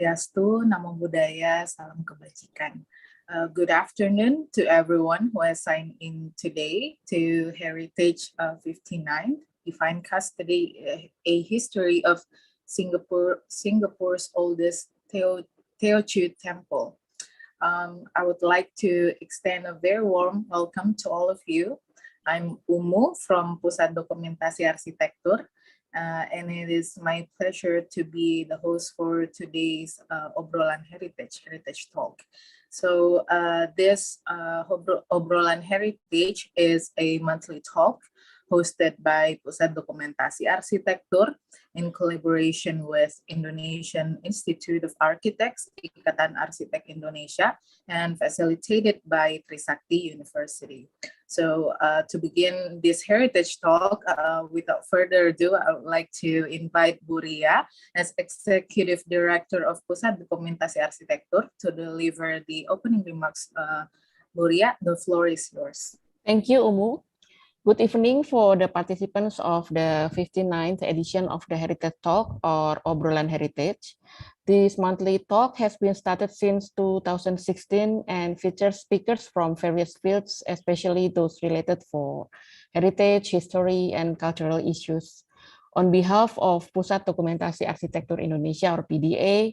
Swastiastu, Namo Buddhaya, Salam Kebajikan. Good afternoon to everyone who has signed in today to Heritage 59, Divine Custody, a history of Singapore's oldest Teochew temple. I would like to extend a very warm welcome to all of you. I'm Umu from Pusat Dokumentasi Arsitektur, and it is my pleasure to be the host for today's Obrolan Heritage Talk. So this Obrolan Heritage is a monthly talk hosted by Pusat Dokumentasi Arsitektur in collaboration with Indonesian Institute of Architects, Ikatan Arsitek Indonesia, and facilitated by Trisakti University. So to begin this heritage talk, without further ado, I would like to invite Bu Ria as Executive Director of Pusat Dokumentasi Arsitektur to deliver the opening remarks. Bu Ria, the floor is yours. Thank you, Umu. Good evening for the participants of the 59th edition of the Heritage Talk or Obrolan Heritage. This monthly talk has been started since 2016 and features speakers from various fields, especially those related for heritage, history, and cultural issues. On behalf of Pusat Dokumentasi Arsitektur Indonesia or PDA,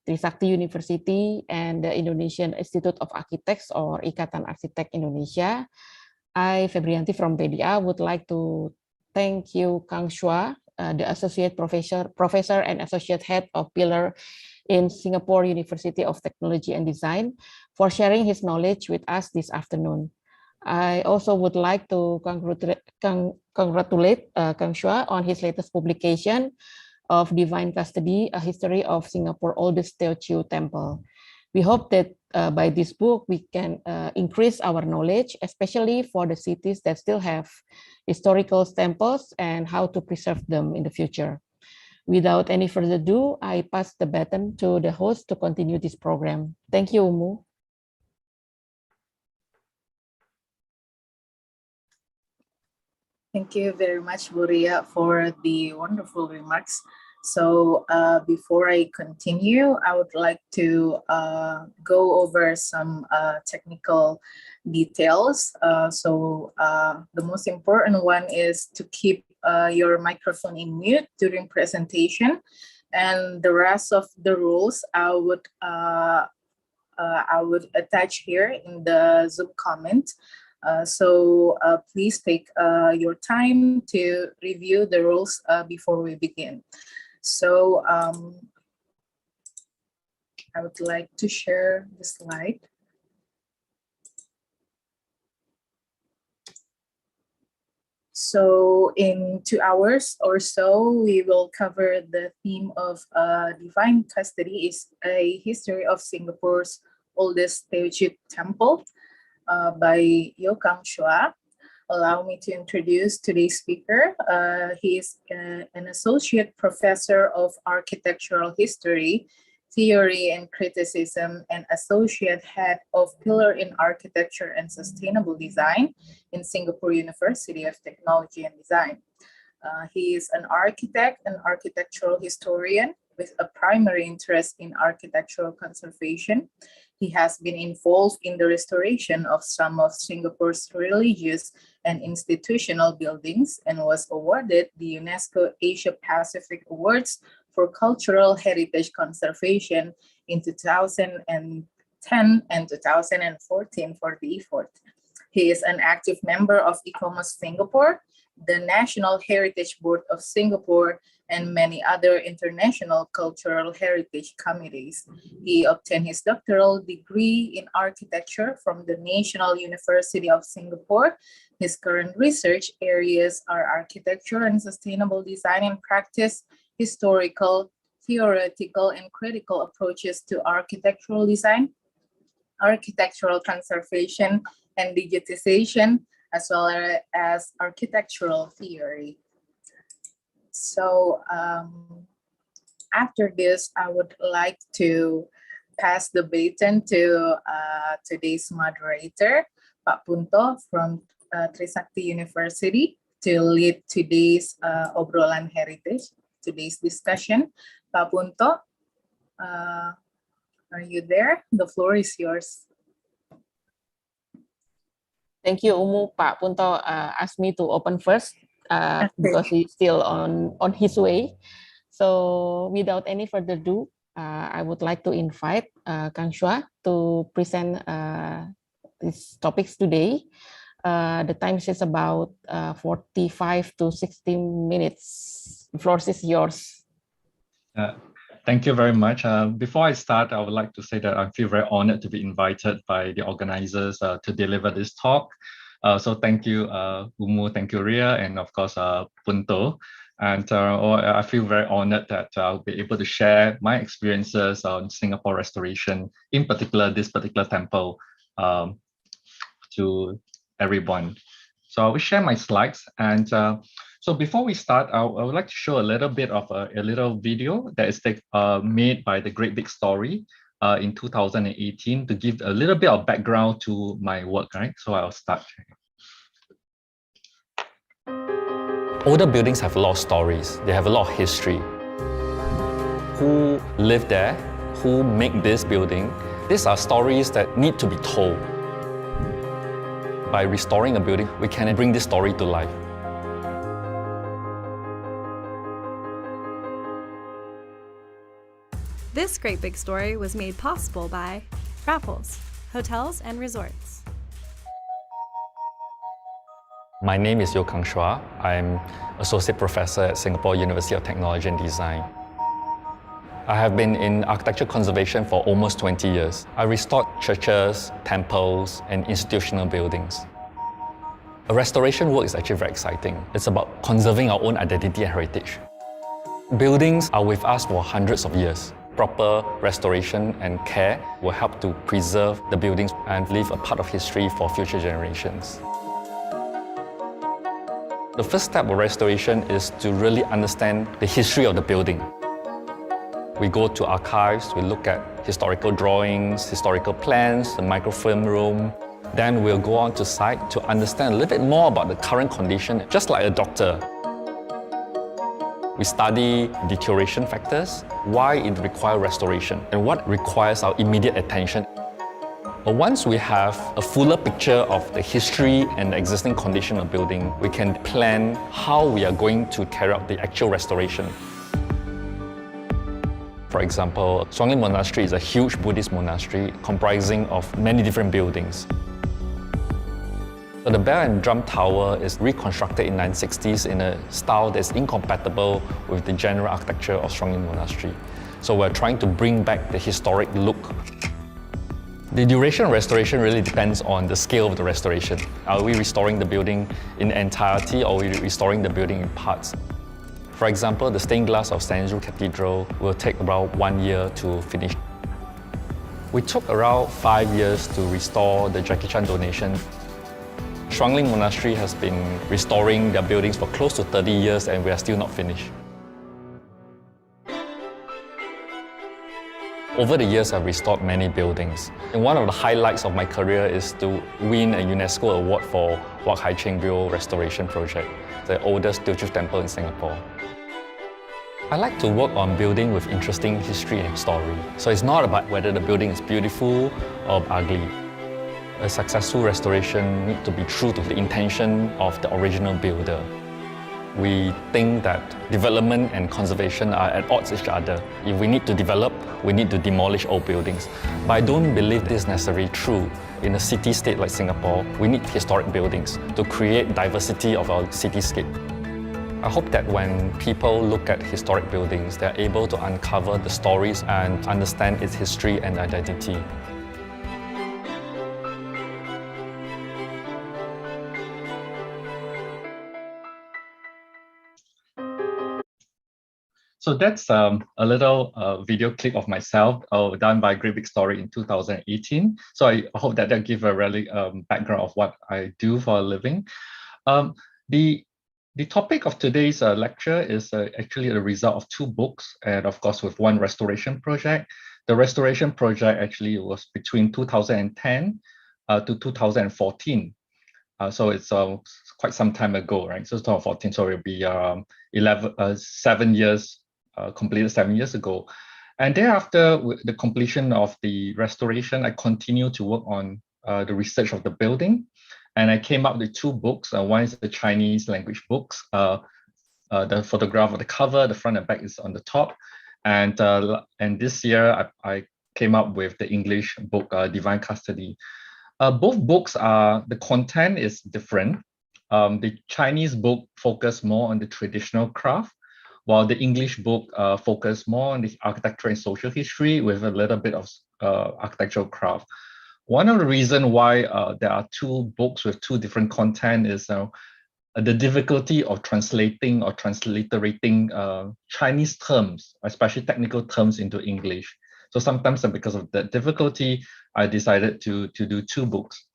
Trisakti University, and the Indonesian Institute of Architects or Ikatan Arsitek Indonesia, I, Febrianti from PDA, would like to thank you, Kang Shua, the Associate Professor and Associate Head of Pillar in Singapore University of Technology and Design, for sharing his knowledge with us this afternoon. I also would like to congratulate Kang Shua on his latest publication of Divine Custody, a history of Singapore's oldest Teochew temple. We hope that by this book, we can increase our knowledge, especially for the cities that still have historical temples and how to preserve them in the future. Without any further ado, I pass the baton to the host to continue this program. Thank you, Umu. Thank you very much, Bu Ria, for the wonderful remarks. So before I continue, I would like to go over some technical details. The most important one is to keep your microphone in mute during presentation, and the rest of the rules I would attach here in the Zoom comment. Please take your time to review the rules before we begin. So I would like to share the slide. So in 2 hours or so, we will cover the theme of Divine Custody is a history of Singapore's oldest Teochew temple by Kang Shua. Allow me to introduce today's speaker. He is an associate professor of architectural history, theory and criticism, and associate head of Pillar in Architecture and Sustainable Design in Singapore University of Technology and Design. He is an architect and architectural historian with a primary interest in architectural conservation. He has been involved in the restoration of some of Singapore's religious and institutional buildings and was awarded the UNESCO Asia-Pacific Awards for Cultural Heritage Conservation in 2010 and 2014 for the effort. He is an active member of ICOMOS Singapore, the National Heritage Board of Singapore, and many other international cultural heritage committees. He obtained his doctoral degree in architecture from the National University of Singapore. His current research areas are architecture and sustainable design in practice, historical, theoretical, and critical approaches to architectural design, architectural conservation and digitization, as well as architectural theory. So after this, I would like to pass the baton to today's moderator, Pak Punto from Trisakti University, to lead today's Obrolan Heritage, today's discussion. Pak Punto, Are you there? The floor is yours. Thank you, Umu. Pak Punto asked me to open first because he's still on his way. So without any further ado, I would like to invite Kang Shua to present these topics today. The time is about 45 to 60 minutes. The floor is yours. Thank you very much. Before I start, I would like to say that I feel very honored to be invited by the organizers to deliver this talk. So thank you, Umu, thank you, Ria, and of course, Punto. And I feel very honored that I'll be able to share my experiences on Singapore restoration, in particular, this particular temple, to everyone. So I will share my slides. And so before we start, I would like to show a little bit of a little video that is made by the Great Big Story in 2018 to give a little bit of background to my work, right? So I'll start. Older buildings have a lot of stories. They have a lot of history. Who lived there? Who made this building? These are stories that need to be told. By restoring a building, we can bring this story to life. This great big story was made possible by Raffles, Hotels and Resorts. My name is Kang Shua. I'm Associate Professor at Singapore University of Technology and Design. I have been in architecture conservation for almost 20 years. I restored churches, temples, and institutional buildings. A restoration work is actually very exciting. It's about conserving our own identity and heritage. Buildings are with us for hundreds of years. Proper restoration and care will help to preserve the buildings and leave a part of history for future generations. The first step of restoration is to really understand the history of the building. We go to archives, we look at historical drawings, historical plans, the microfilm room. Then we'll go on to site to understand a little bit more about the current condition, just like a doctor. We study deterioration factors, why it requires restoration, and what requires our immediate attention. But once we have a fuller picture of the history and the existing condition of the building, we can plan how we are going to carry out the actual restoration. For example, Shuang Lin Monastery is a huge Buddhist monastery comprising of many different buildings. So the bell and drum tower is reconstructed in the 1960s in a style that's incompatible with the general architecture of Shuang Lin Monastery. So we're trying to bring back the historic look. The duration of restoration really depends on the scale of the restoration. Are we restoring the building in entirety or are we restoring the building in parts? For example, the stained glass of St. Andrew Cathedral will take about 1 year to finish. We took around 5 years to restore the Jackie Chan donation. Shuang Lin Monastery has been restoring their buildings for close to 30 years and we are still not finished. Over the years, I've restored many buildings. And one of the highlights of my career is to win a UNESCO award for Wak Hai Cheng Bio restoration project, the oldest Teochew temple in Singapore. I like to work on building with interesting history and story. So it's not about whether the building is beautiful or ugly. A successful restoration needs to be true to the intention of the original builder. We think that development and conservation are at odds with each other. If we need to develop, we need to demolish old buildings. But I don't believe this is necessarily true. In a city-state like Singapore, we need historic buildings to create diversity of our cityscape. I hope that when people look at historic buildings, they're able to uncover the stories and understand its history and identity. So that's a little video clip of myself done by Great Big Story in 2018. So I hope that gives a really background of what I do for a living. The topic of today's lecture is actually the result of 2 books and of course with 1 restoration project. The restoration project actually was between 2010 to 2014. So it's quite some time ago, right? So 2014, so it'll be 7 years, completed 7 years ago. And thereafter, with the completion of the restoration, I continued to work on the research of the building. And I came up with two books. One is the Chinese language books. The photograph of the cover, the front and back is on the top. And this year, I came up with the English book, Divine Custody. Both books the content is different. The Chinese book focused more on the traditional craft, while the English book focused more on the architecture and social history with a little bit of architectural craft. One of the reasons why there are two books with two different content is the difficulty of translating or transliterating Chinese terms, especially technical terms, into English. So sometimes because of that difficulty, I decided to do two books.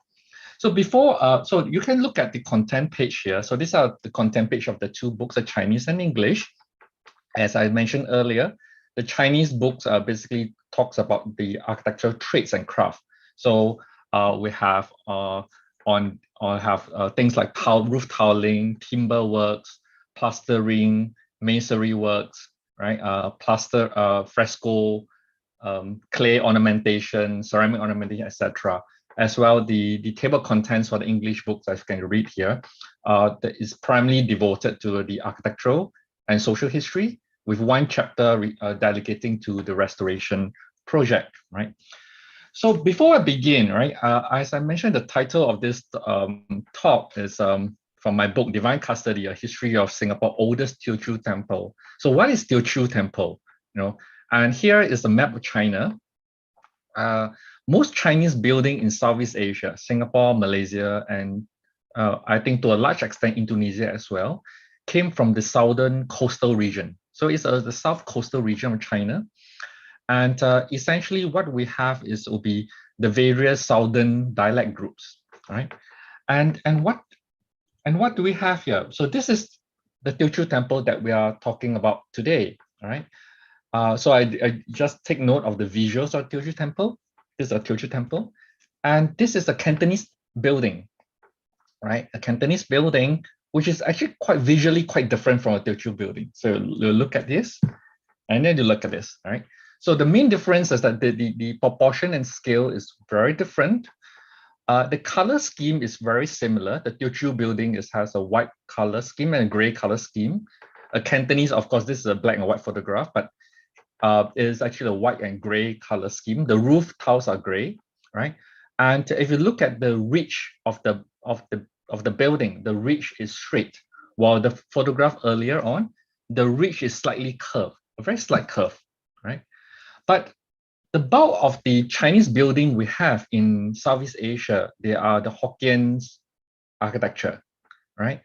So so you can look at the content page here. So these are the content page of the two books, the Chinese and English. As I mentioned earlier, the Chinese books basically talks about the architectural traits and craft. So we have things like roof tiling, timber works, plastering, masonry works, right? Fresco, clay ornamentation, ceramic ornamentation, etc. As well, the table contents for the English books, as you can read here, that is primarily devoted to the architectural and social history, with one chapter dedicating to the restoration project, right? So before I begin, right, as I mentioned, the title of this talk is from my book, Divine Custody, A History of Singapore's Oldest Teochew Temple. So what is Teochew Temple? And here is a map of China. Most Chinese buildings in Southeast Asia, Singapore, Malaysia, and I think to a large extent Indonesia as well, came from the southern coastal region. So it's the south coastal region of China. And essentially what we have will be the various southern dialect groups, right? And what do we have here? So this is the Teochew Temple that we are talking about today, all right? So I just take note of the visuals of Teochew Temple. This is a Teochew Temple. And this is a Cantonese building, right? A Cantonese building, which is actually visually quite different from a Teochew building. So you look at this, and then you look at this, right? So the main difference is that the proportion and scale is very different. The color scheme is very similar. The Teochew building has a white color scheme and a gray color scheme. A Cantonese, of course, this is a black and white photograph, but it is actually a white and gray color scheme. The roof tiles are gray, right? And if you look at the ridge of the building, the ridge is straight, while the photograph earlier on, the ridge is slightly curved, a very slight curve, right? But the bulk of the Chinese building we have in Southeast Asia, they are the Hokkien's architecture, right?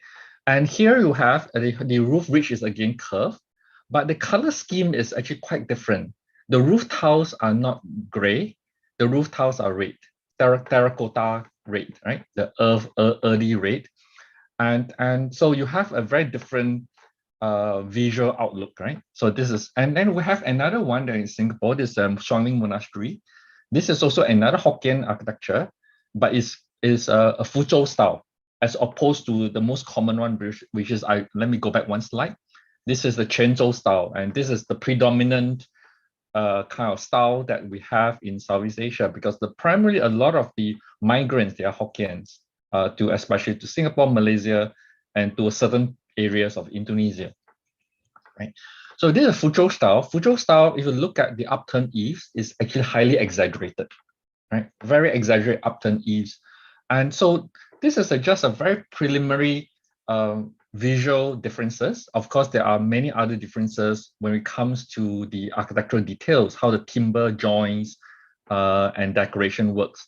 And here you have the roof ridge is again curved, but the color scheme is actually quite different. The roof tiles are not gray, the roof tiles are red, terracotta red, right? The early red. And so you have a very different visual outlook, right? So this is, and then we have another one there in Singapore, this Shuangling Monastery. This is also another Hokkien architecture, but it's a Fuzhou style, as opposed to the most common one, which is, let me go back one slide. This is the Quanzhou style, and this is the predominant kind of style that we have in Southeast Asia, because primarily a lot of the migrants, they are Hokkiens, especially to Singapore, Malaysia, and to certain areas of Indonesia, right? So this is Fuzhou style. Fuzhou style, if you look at the upturned eaves, is actually highly exaggerated, right? Very exaggerated upturned eaves. And so this is just a very preliminary visual differences. Of course, there are many other differences when it comes to the architectural details, how the timber joins and decoration works.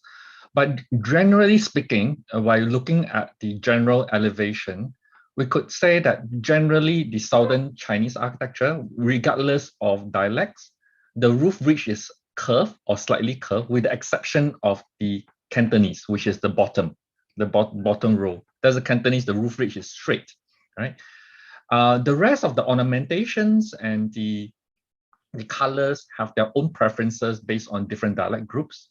But generally speaking, while looking at the general elevation, we could say that generally the southern Chinese architecture, regardless of dialects, the roof ridge is curved or slightly curved, with the exception of the Cantonese, which is the bottom row. There's a Cantonese, the roof ridge is straight, right? The rest of the ornamentations and the colors have their own preferences based on different dialect groups.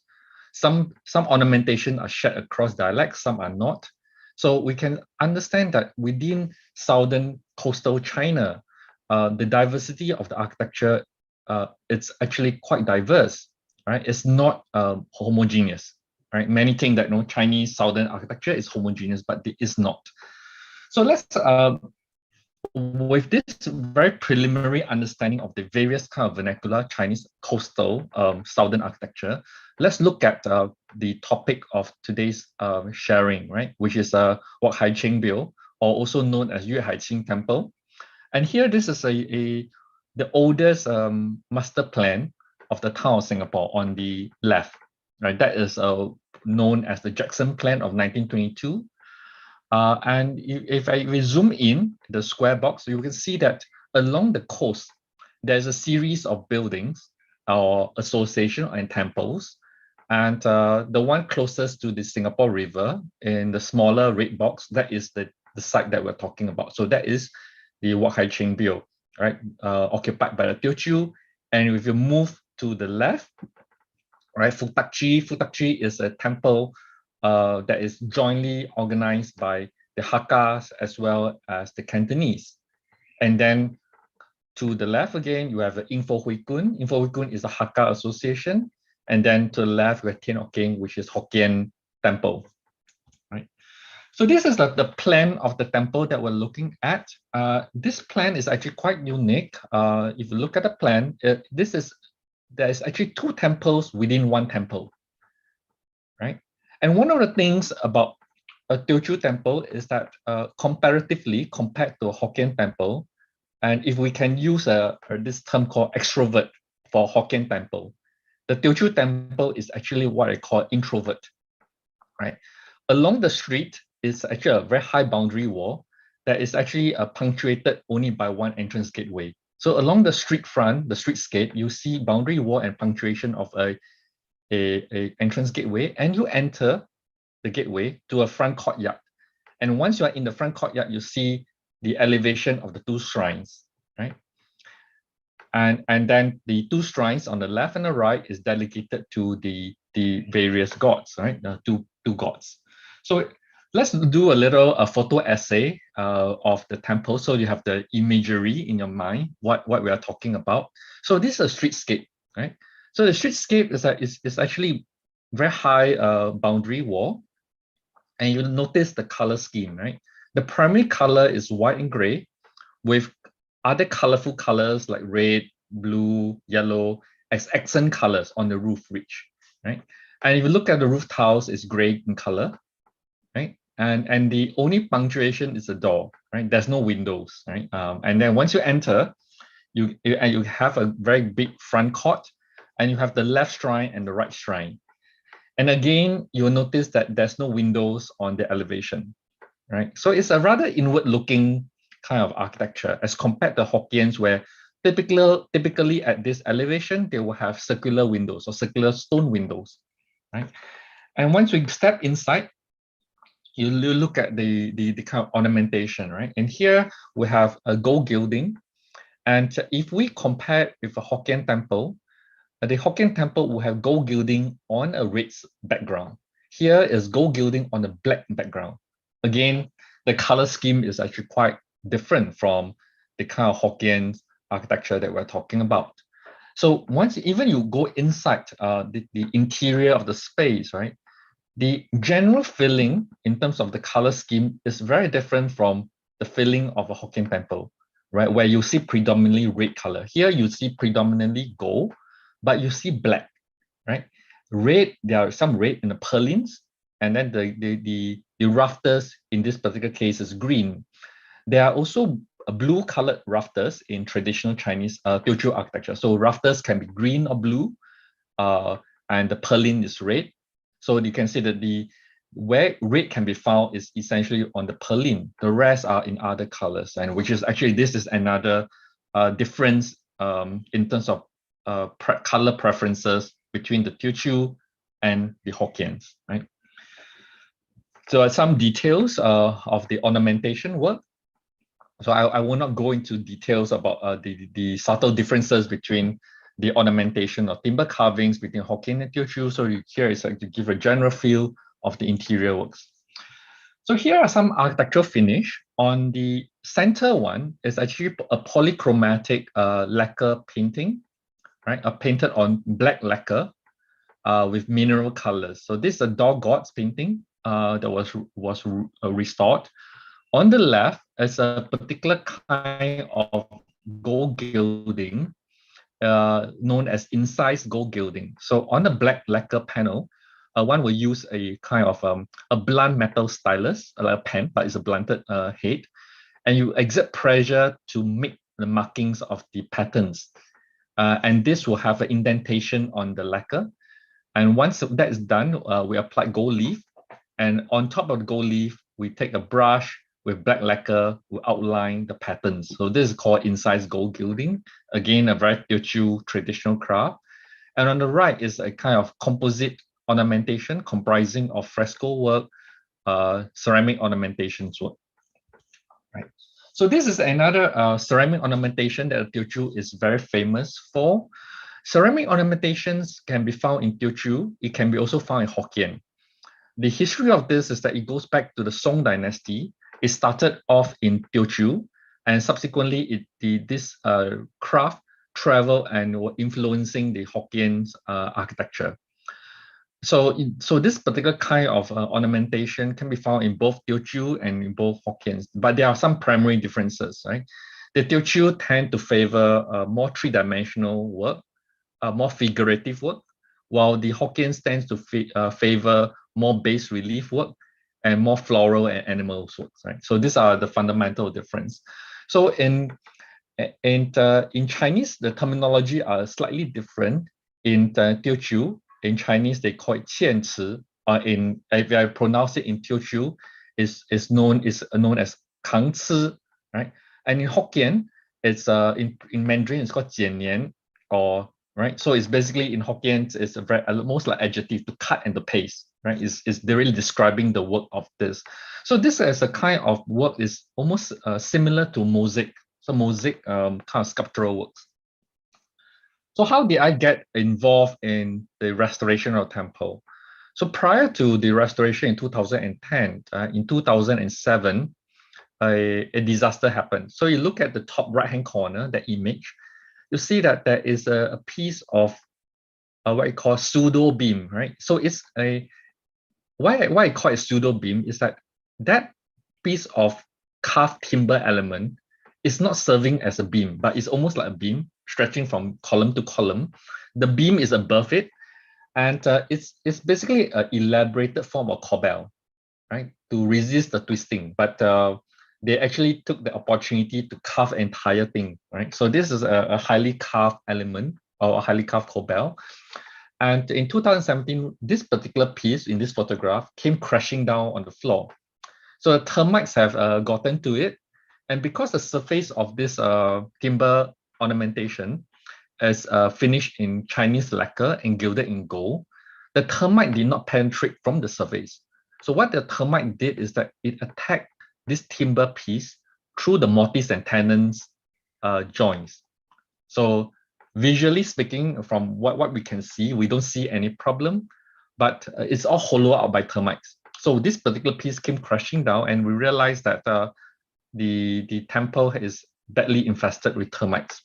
Some ornamentation are shared across dialects, some are not. So we can understand that within southern coastal China, the diversity of the architecture it's actually quite diverse, right? It's not homogeneous, right? Many think that Chinese Southern architecture is homogeneous, but it is not. So let's, with this very preliminary understanding of the various kind of vernacular Chinese coastal Southern architecture, let's look at the topic of today's sharing, right? Which is Wak Hai Cheng Bio, or also known as Yuen Hai Ching Temple. And here, this is the oldest master plan of the town of Singapore on the left, right? That is known as the Jackson Plan of 1922. And if we zoom in the square box, you can see that along the coast, there's a series of buildings or association and temples. And the one closest to the Singapore River in the smaller red box, that is the site that we're talking about. So that is the Wak Hai Cheng Bio, right? Occupied by the Teochew. And if you move to the left, right, Futakchi is a temple that is jointly organized by the Hakkas as well as the Cantonese. And then to the left again, you have the Info Hui Kun. Info Hui Kun is a Hakka association. And then to the left, we have Tien Hock Keng, which is Hokkien temple. Right. So this is the plan of the temple that we're looking at. This plan is actually quite unique. If you look at the plan, there's actually two temples within one temple, right? And one of the things about a Teochew temple is that comparatively, compared to a Hokkien temple, and if we can use this term called extrovert for Hokkien temple, the Teochew temple is actually what I call introvert, right? Along the street is actually a very high boundary wall that is actually punctuated only by one entrance gateway. So along the street front, the streetscape, you see boundary wall and punctuation of a entrance gateway, and you enter the gateway to a front courtyard. And once you are in the front courtyard, you see the elevation of the two shrines, right? And then the two shrines on the left and the right is dedicated to the various gods, right? The two gods. So let's do a little photo essay of the temple, so you have the imagery in your mind what we are talking about. So this is a streetscape, right? So the streetscape is actually very high boundary wall, and you'll notice the color scheme, right? The primary color is white and gray, with other colorful colors like red, blue, yellow as accent colors on the roof ridge, right? And if you look at the roof tiles, it's gray in color, right? And the only punctuation is a door, right? There's no windows, right? And then once you enter, you have a very big front court, and you have the left shrine and the right shrine. And again, you'll notice that there's no windows on the elevation, right? So it's a rather inward-looking kind of architecture as compared to Hokkien's, where typically at this elevation, they will have circular windows or circular stone windows, right? And once we step inside, you look at the kind of ornamentation, right? And here we have a gold gilding. And if we compare with a Hokkien temple, the Hokkien temple will have gold gilding on a red background. Here is gold gilding on a black background. Again, the color scheme is actually quite different from the kind of Hokkien architecture that we're talking about. So once even you go inside the interior of the space, right? The general feeling in terms of the color scheme is very different from the feeling of a Hokkien temple, right? Where you see predominantly red color. Here you see predominantly gold, but you see black, right? Red, there are some red in the purlins, and then the rafters in this particular case is green. There are also blue colored rafters in traditional Chinese Teochew architecture. So rafters can be green or blue, and the purlin is red. So you can see that where red can be found is essentially on the purlin. The rest are in other colors, and which is actually, this is another difference in terms of color preferences between the Teochew and the Hokkiens, right? So some details of the ornamentation work. So I will not go into details about the subtle differences between the ornamentation of timber carvings between Hokkien and Teochew. So here is like to give a general feel of the interior works. So here are some architectural finish. On the center one is actually a polychromatic lacquer painting. right, are painted on black lacquer with mineral colors. So this is a door gods painting that was restored. On the left is a particular kind of gold gilding known as incised gold gilding. So on the black lacquer panel, one will use a kind of a blunt metal stylus, like a pen, but it's a blunted head, and you exert pressure to make the markings of the patterns. And this will have an indentation on the lacquer. And once that is done, we apply gold leaf. And on top of the gold leaf, we take a brush with black lacquer, we outline the patterns. So this is called incised gold gilding. Again, a very Teochew traditional craft. And on the right is a kind of composite ornamentation comprising of fresco work, ceramic ornamentations work. Right. So this is another ceramic ornamentation that Teochew is very famous for. Ceramic ornamentations can be found in Teochew. It can be also found in Hokkien. The history of this is that it goes back to the Song dynasty. It started off in Teochew, and subsequently this craft traveled and were influencing the Hokkien architecture. So this particular kind of ornamentation can be found in both Teochew and in both Hokkiens, but there are some primary differences, right? The Teochew tend to favor more three-dimensional work, more figurative work, while the Hokkiens tends to favor more bas relief work and more floral and animal works, right? So these are the fundamental difference. So in Chinese, the terminology are slightly different. In Teochew, in Chinese, they call it 嵌词. If I pronounce it in Teochew, is known as 扛吃, right? And in Hokkien, it's in Mandarin, it's called 剪年, or right. So it's basically in Hokkien, it's most like adjective, to cut and to paste, right? They're really describing the work of this. So this as a kind of work is almost similar to mosaic. So mosaic kind of sculptural works. So how did I get involved in the restoration of the temple? So prior to the restoration in 2010, in 2007, a disaster happened. So you look at the top right-hand corner, that image, you see that there is a piece of what I call pseudo beam, right? So it's why I call it pseudo beam is that piece of carved timber element is not serving as a beam, but it's almost like a beam stretching from column to column. The beam is above it, and it's basically an elaborated form of corbel, right, to resist the twisting. But they actually took the opportunity to carve the entire thing, right? So this is a highly carved element, or a highly carved corbel. And in 2017, this particular piece in this photograph came crashing down on the floor. So the termites have gotten to it. And because the surface of this timber ornamentation is finished in Chinese lacquer and gilded in gold, the termite did not penetrate from the surface. So what the termite did is that it attacked this timber piece through the mortise and tenons joints. So visually speaking, from what we can see, we don't see any problem, but it's all hollowed out by termites. So this particular piece came crashing down, and we realized that the temple is badly infested with termites.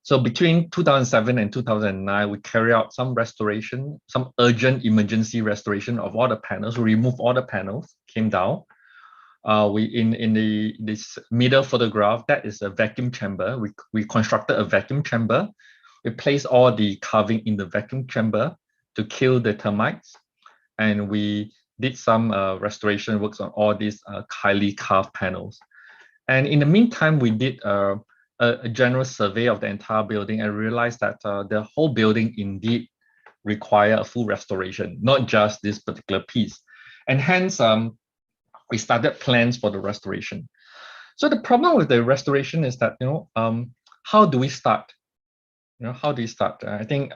So between 2007 and 2009, we carry out some restoration, some urgent emergency restoration of all the panels. We removed all the panels, came down. This middle photograph, that is a vacuum chamber. We constructed a vacuum chamber. We placed all the carving in the vacuum chamber to kill the termites. And we did some restoration works on all these highly carved panels. And in the meantime, we did a general survey of the entire building and realized that the whole building indeed require a full restoration, not just this particular piece. And hence, we started plans for the restoration. So the problem with the restoration is that, how do we start? How do you start? I think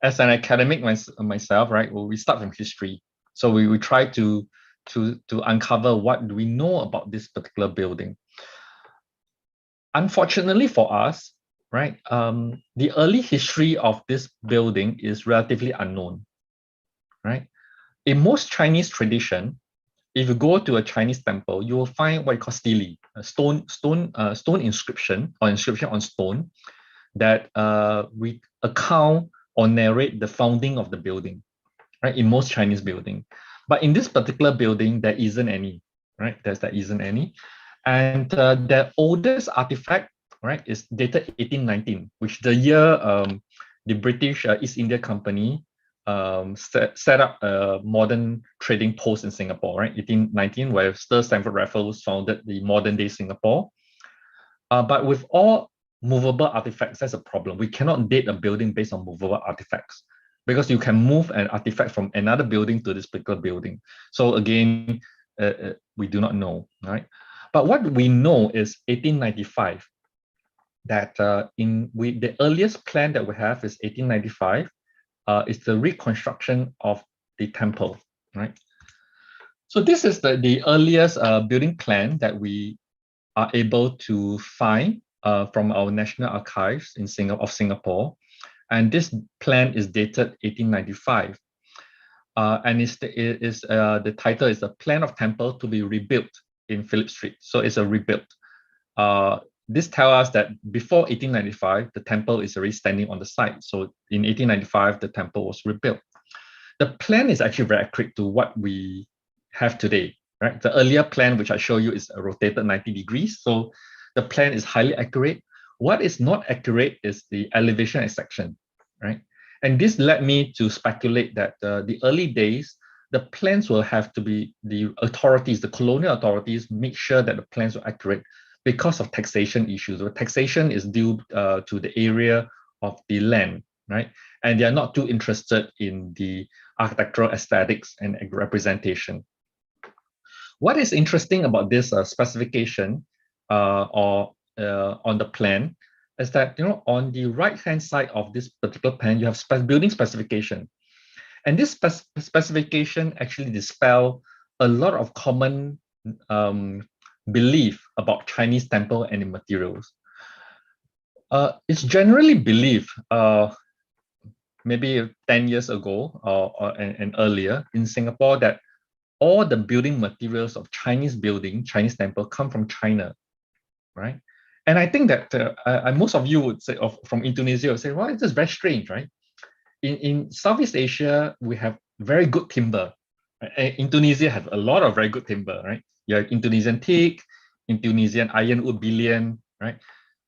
as an academic myself, right, we start from history. So we try to uncover what do we know about this particular building. Unfortunately for us, right, the early history of this building is relatively unknown, right? In most Chinese tradition, if you go to a Chinese temple, you will find what you call stele, a stone inscription, or inscription on stone, that account or narrate the founding of the building, right? In most Chinese building, but in this particular building, there isn't any, right? There isn't any, and the oldest artifact, right, is dated 1819, which the year the British East India Company set up a modern trading post in Singapore, right? 1819, where Sir Stamford Raffles founded the modern day Singapore. But with all movable artifacts, that's a problem. We cannot date a building based on movable artifacts because you can move an artifact from another building to this particular building. So again, we do not know, right? But what we know is 1895, that the earliest plan that we have is 1895, is the reconstruction of the temple, right? So this is the earliest building plan that we are able to find from our National Archives of Singapore. And this plan is dated 1895. And the title is a plan of temple to be rebuilt in Phillip Street. So it's a rebuild. This tells us that before 1895, the temple is already standing on the site. So in 1895, the temple was rebuilt. The plan is actually very accurate to what we have today, right? The earlier plan, which I show you, is rotated 90 degrees. So the plan is highly accurate. What is not accurate is the elevation and section, right? And this led me to speculate that the early days, the plans will have to be, the authorities, the colonial authorities, make sure that the plans are accurate because of taxation issues. The taxation is due to the area of the land, right? And they are not too interested in the architectural aesthetics and representation. What is interesting about this specification on the plan is that, on the right-hand side of this particular plan, you have building specification. And this specification actually dispel a lot of common belief about Chinese temple and the materials. It's generally believed, maybe 10 years ago and earlier in Singapore, that all the building materials of Chinese temple come from China, right? And I think that most of you would say, from Indonesia, would say, well, it's just very strange, right? In Southeast Asia, we have very good timber. Right? Indonesia has a lot of very good timber, right? You have Indonesian teak, Indonesian ironwood billion, right?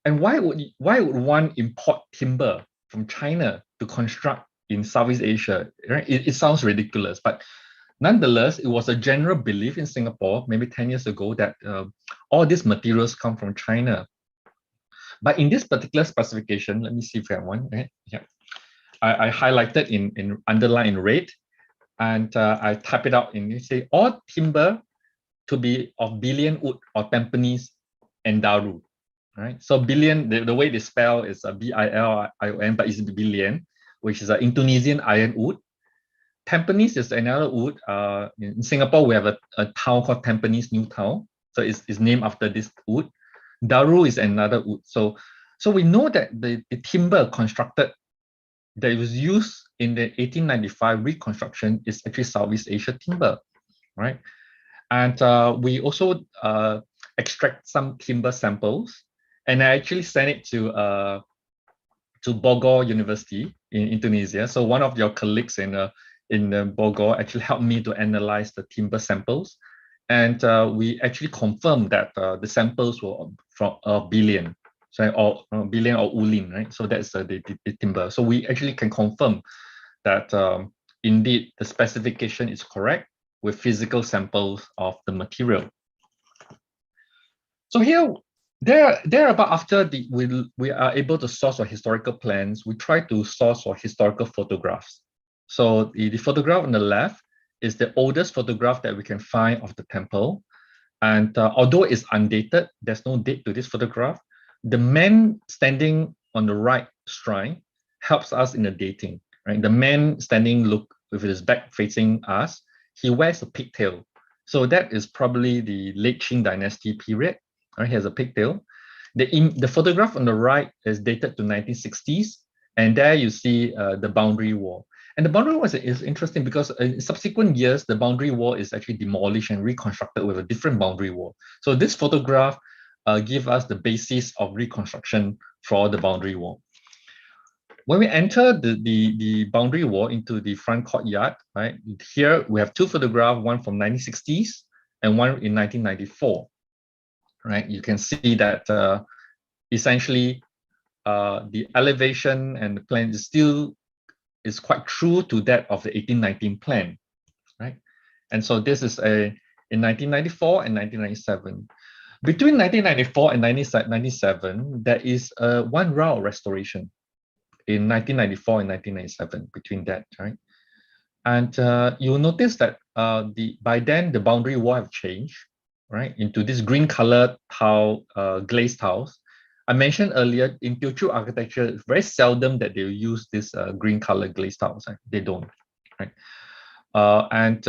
And why would one import timber from China to construct in Southeast Asia, right? It sounds ridiculous, but nonetheless, it was a general belief in Singapore, maybe 10 years ago, that all these materials come from China. But in this particular specification, let me see if I have one, right? Yeah. I highlighted in underline in red, and I type it out and you say all timber to be of billion wood or Tampines and Daru, right? So billion, the way they spell is BILION, but it's billion, which is an Indonesian ironwood. Tampines is another wood. In Singapore, we have a town called Tampines New Town, so it's named after this wood. Daru is another wood. So we know that the timber constructed that was used in the 1895 reconstruction is actually Southeast Asia timber, right? And we also extract some timber samples, and I actually sent it to Bogor University in Indonesia. So one of your colleagues in Bogor actually helped me to analyze the timber samples, and we actually confirmed that the samples were from billion, or billion or ulin, right? So that's the timber. So we actually can confirm that indeed the specification is correct with physical samples of the material. So here, thereabout, after we are able to source for historical plans, we try to source for historical photographs. So the photograph on the left is the oldest photograph that we can find of the temple. And although it's undated, there's no date to this photograph. The man standing on the right shrine helps us in the dating, right? The man standing with his back facing us, he wears a pigtail. So that is probably the late Qing dynasty period, right? He has a pigtail. The photograph on the right is dated to 1960s. And there you see the boundary wall. And the boundary wall is interesting because in subsequent years, the boundary wall is actually demolished and reconstructed with a different boundary wall. So this photograph gives us the basis of reconstruction for the boundary wall. When we enter the boundary wall into the front courtyard, right, here we have two photographs, one from 1960s and one in 1994, right? You can see that essentially the elevation and the plan is quite true to that of the 1819 plan, right? And so this is in 1994 and 1997. Between 1994 and 1997, there is one round of restoration in 1994 and 1997 between that, right? And you'll notice that by then the boundary wall have changed, right, into this green colored tile, glazed tiles. I mentioned earlier in Teochew architecture, it's very seldom that they use this green colored glazed tiles. Right? They don't, right? And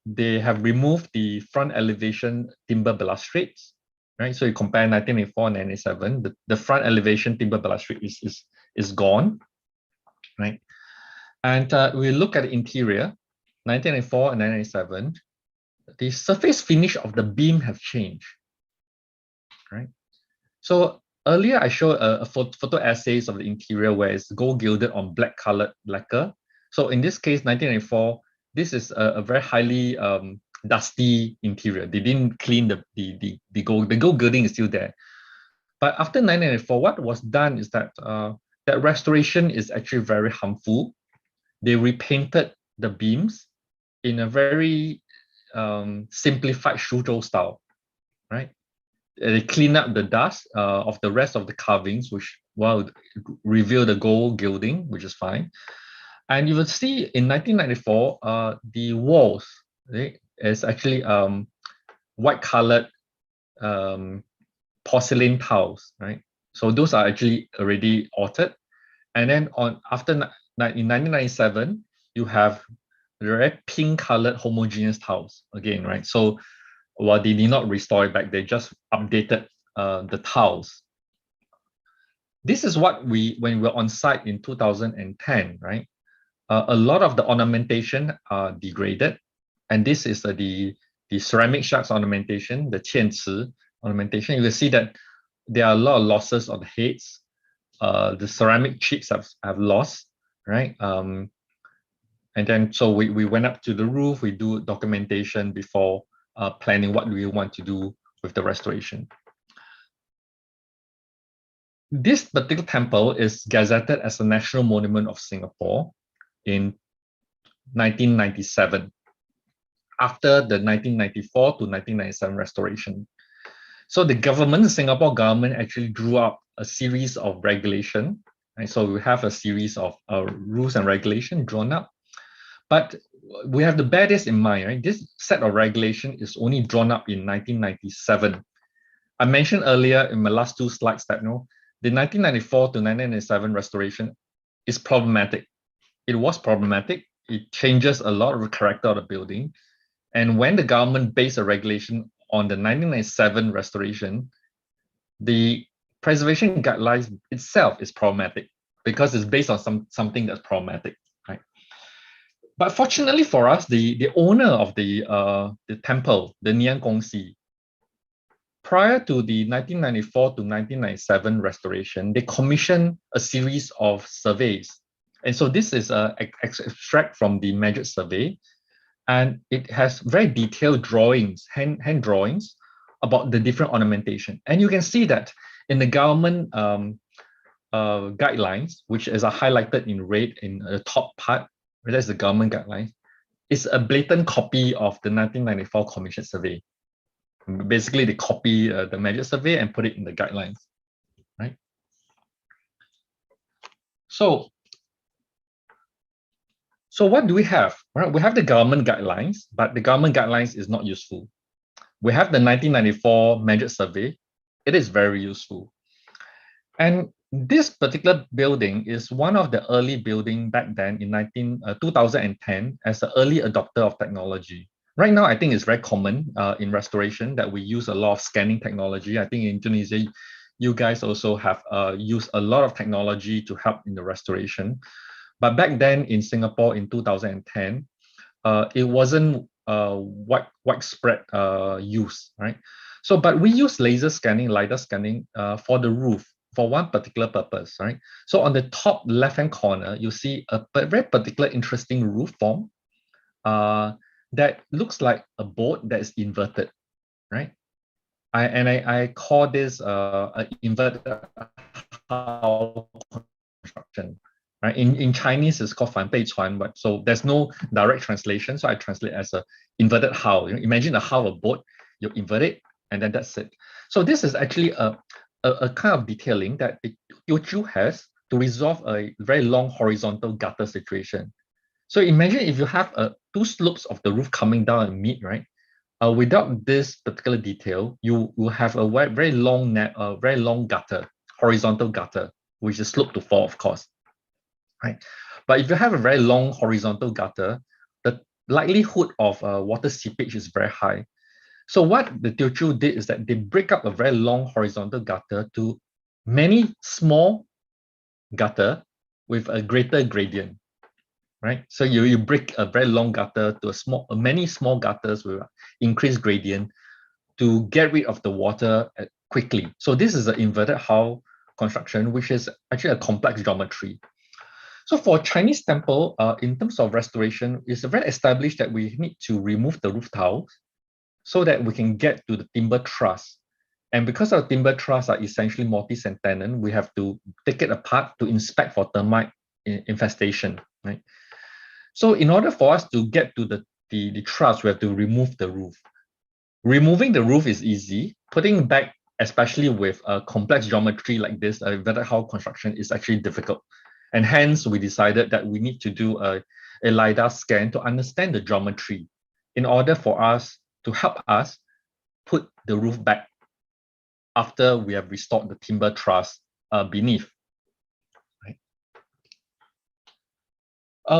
they have removed the front elevation timber balustrades, right? So you compare 1984 and 1997, the front elevation timber balustrade is gone, right? And we look at the interior, 1994 and 1997, the surface finish of the beam have changed, right? So earlier I showed a photo essays of the interior where it's gold gilded on black colored lacquer. So in this case, 1994, this is a very highly dusty interior. They didn't clean the gold. The gold gilding is still there. But after 1994, what was done is that that restoration is actually very harmful. They repainted the beams in a very simplified Suzhou style, right? They clean up the dust of the rest of the carvings, which reveal the gold gilding, which is fine. And you will see in 1994, the walls, right, is actually white colored porcelain tiles, right? So those are actually already altered. And then in 1997, you have red pink colored homogeneous tiles again, right? So while they did not restore it back, they just updated the tiles. This is what when we were on site in 2010, right? A lot of the ornamentation are degraded. And this is the ceramic sharks ornamentation, the qianci ornamentation. You will see that there are a lot of losses on the heads. The ceramic chips have lost, right? And then so we went up to the roof, we do documentation before planning what we want to do with the restoration. This particular temple is gazetted as a National Monument of Singapore in 1997, after the 1994 to 1997 restoration. So the government, the Singapore government, actually drew up a series of regulation. Right? So we have a series of rules and regulation drawn up. But we have to bear this in mind, right? This set of regulation is only drawn up in 1997. I mentioned earlier in my last two slides that the 1994 to 1997 restoration is problematic. It was problematic. It changes a lot of the character of the building. And when the government based a regulation on the 1997 restoration, the preservation guidelines itself is problematic because it's based on something that's problematic, right? But fortunately for us, the owner of the temple, the Nian Gongxi, prior to the 1994 to 1997 restoration, they commissioned a series of surveys. And so this is an extract from the measured survey. And it has very detailed drawings, hand drawings about the different ornamentation. And you can see that in the government guidelines, which is highlighted in red in the top part, that's the government guidelines, is a blatant copy of the 1994 commission survey. Basically, they copy the measured survey and put it in the guidelines, right? So what do we have? Right? We have the government guidelines, but the government guidelines is not useful. We have the 1994 measured survey. It is very useful. And this particular building is one of the early building back then in 2010 as an early adopter of technology. Right now, I think it's very common in restoration that we use a lot of scanning technology. I think in Indonesia, you guys also have used a lot of technology to help in the restoration. But back then in Singapore in 2010, it wasn't widespread use, right? So, but we use laser scanning, LiDAR scanning for the roof. for one particular purpose, right? So on the top left-hand corner, you see a very particular interesting roof form that looks like a boat that is inverted, right? I call this an inverted hull construction, right? In Chinese, it's called 反背船, but so there's no direct translation, so I translate as a inverted hull. You know, imagine a hull of a boat, you invert it, and then that's it. So this is actually a kind of detailing that Teochew has to resolve a very long horizontal gutter situation. So imagine if you have two slopes of the roof coming down and meet, right? Without this particular detail, you will have a very long very long gutter, horizontal gutter, which is sloped to fall, of course, right? But if you have a very long horizontal gutter, the likelihood of water seepage is very high. So what the Teochew did is that they break up a very long horizontal gutter to many small gutter with a greater gradient, right? So you break a very long gutter to many small gutters with increased gradient to get rid of the water quickly. So this is an inverted hull construction, which is actually a complex geometry. So for Chinese temple, in terms of restoration, it's very established that we need to remove the roof tiles so that we can get to the timber truss. And because our timber truss are essentially multi-centennial, we have to take it apart to inspect for termite infestation, right? So in order for us to get to the truss, we have to remove the roof. Removing the roof is easy. Putting back, especially with a complex geometry like this, a inverted hull construction is actually difficult. And hence, we decided that we need to do a LiDAR scan to understand the geometry in order for us to help us put the roof back after we have restored the timber truss beneath. Right?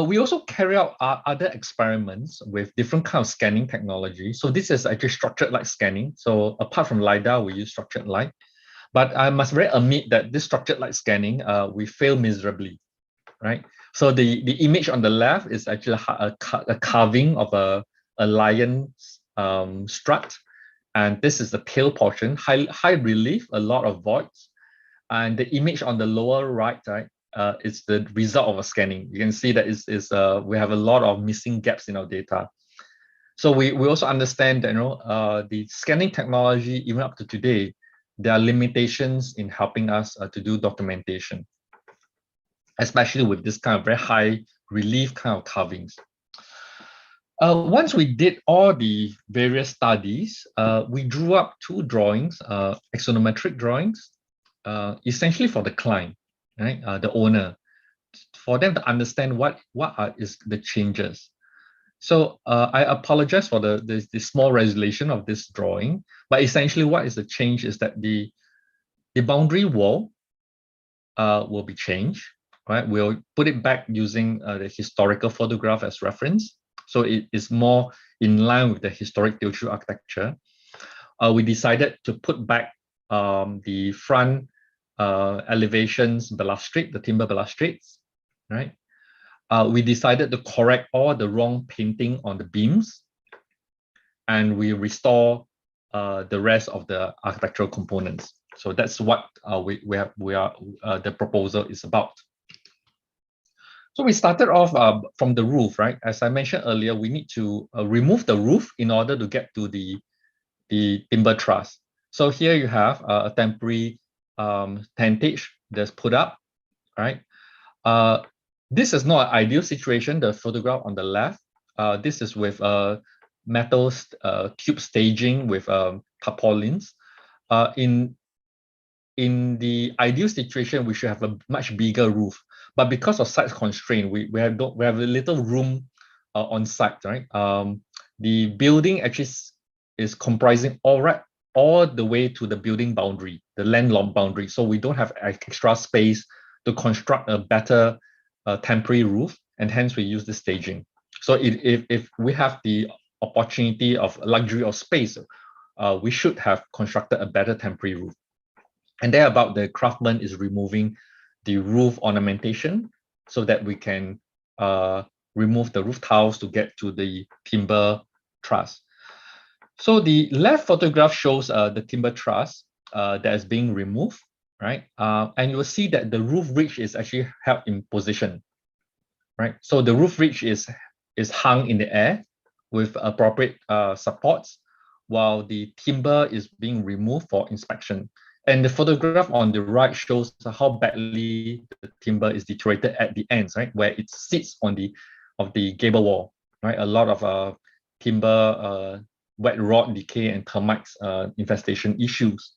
We also carry out other experiments with different kinds of scanning technology. So this is actually structured light scanning. So apart from LiDAR, we use structured light. But I must very admit that this structured light scanning, we fail miserably, right? So the image on the left is actually a carving of a lion's strut. And this is the tail portion, high relief, a lot of voids. And the image on the lower right, is the result of a scanning. You can see that we have a lot of missing gaps in our data. So we also understand that, the scanning technology, even up to today, there are limitations in helping us to do documentation, especially with this kind of very high relief kind of carvings. Once we did all the various studies, we drew up two drawings, axonometric drawings, essentially for the client, right, the owner, for them to understand what is the changes. So I apologize for the small resolution of this drawing, but essentially what is the change is that the boundary wall will be changed, right? We'll put it back using the historical photograph as reference. So it is more in line with the historic Teochew architecture. We decided to put back the front elevations balustrade, the timber balustrades, right? We decided to correct all the wrong painting on the beams, and we restore the rest of the architectural components. So that's what the proposal is about. So we started off from the roof, right? As I mentioned earlier, we need to remove the roof in order to get to the timber truss. So here you have a temporary tentage that's put up, right? This is not an ideal situation, the photograph on the left. This is with metal cube staging with tarpaulins. In the ideal situation, we should have a much bigger roof. But because of site constraint, we have a little room on site, right? The building actually is comprising all the way to the building boundary, the land boundary. So we don't have extra space to construct a better temporary roof, and hence we use the staging. So if we have the opportunity of luxury of space, we should have constructed a better temporary roof. And thereabout, the craftsman is removing the roof ornamentation so that we can remove the roof tiles to get to the timber truss. So the left photograph shows the timber truss that is being removed, right? And you will see that the roof ridge is actually held in position, right? So the roof ridge is hung in the air with appropriate supports, while the timber is being removed for inspection. And the photograph on the right shows how badly the timber is deteriorated at the ends, right, where it sits on the gable wall, right? A lot of timber, wet rot decay, and termites infestation issues.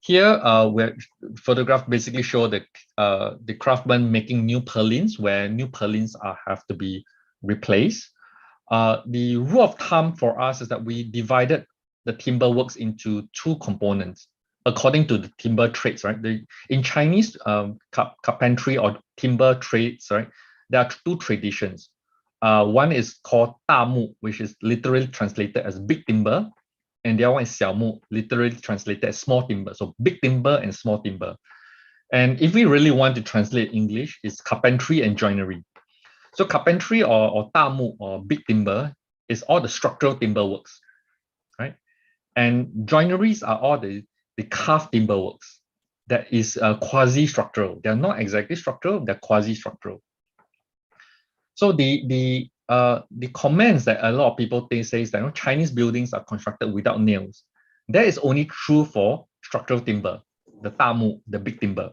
Here, where photograph basically show the craftsman making new purlins, where new purlins have to be replaced. The rule of thumb for us is that we divided the timber works into two components according to the timber trades, right? In Chinese carpentry or timber trades, right, there are two traditions. One is called 大木, which is literally translated as big timber, and the other one is 小木, literally translated as small timber. So big timber and small timber. And if we really want to translate English, it's carpentry and joinery. So carpentry or 大木 or big timber is all the structural timber works, right? And joineries are all the carved timber works that is quasi-structural. They're not exactly structural, they're quasi-structural. So the comments that a lot of people say is that Chinese buildings are constructed without nails. That is only true for structural timber, the 大木, the big timber.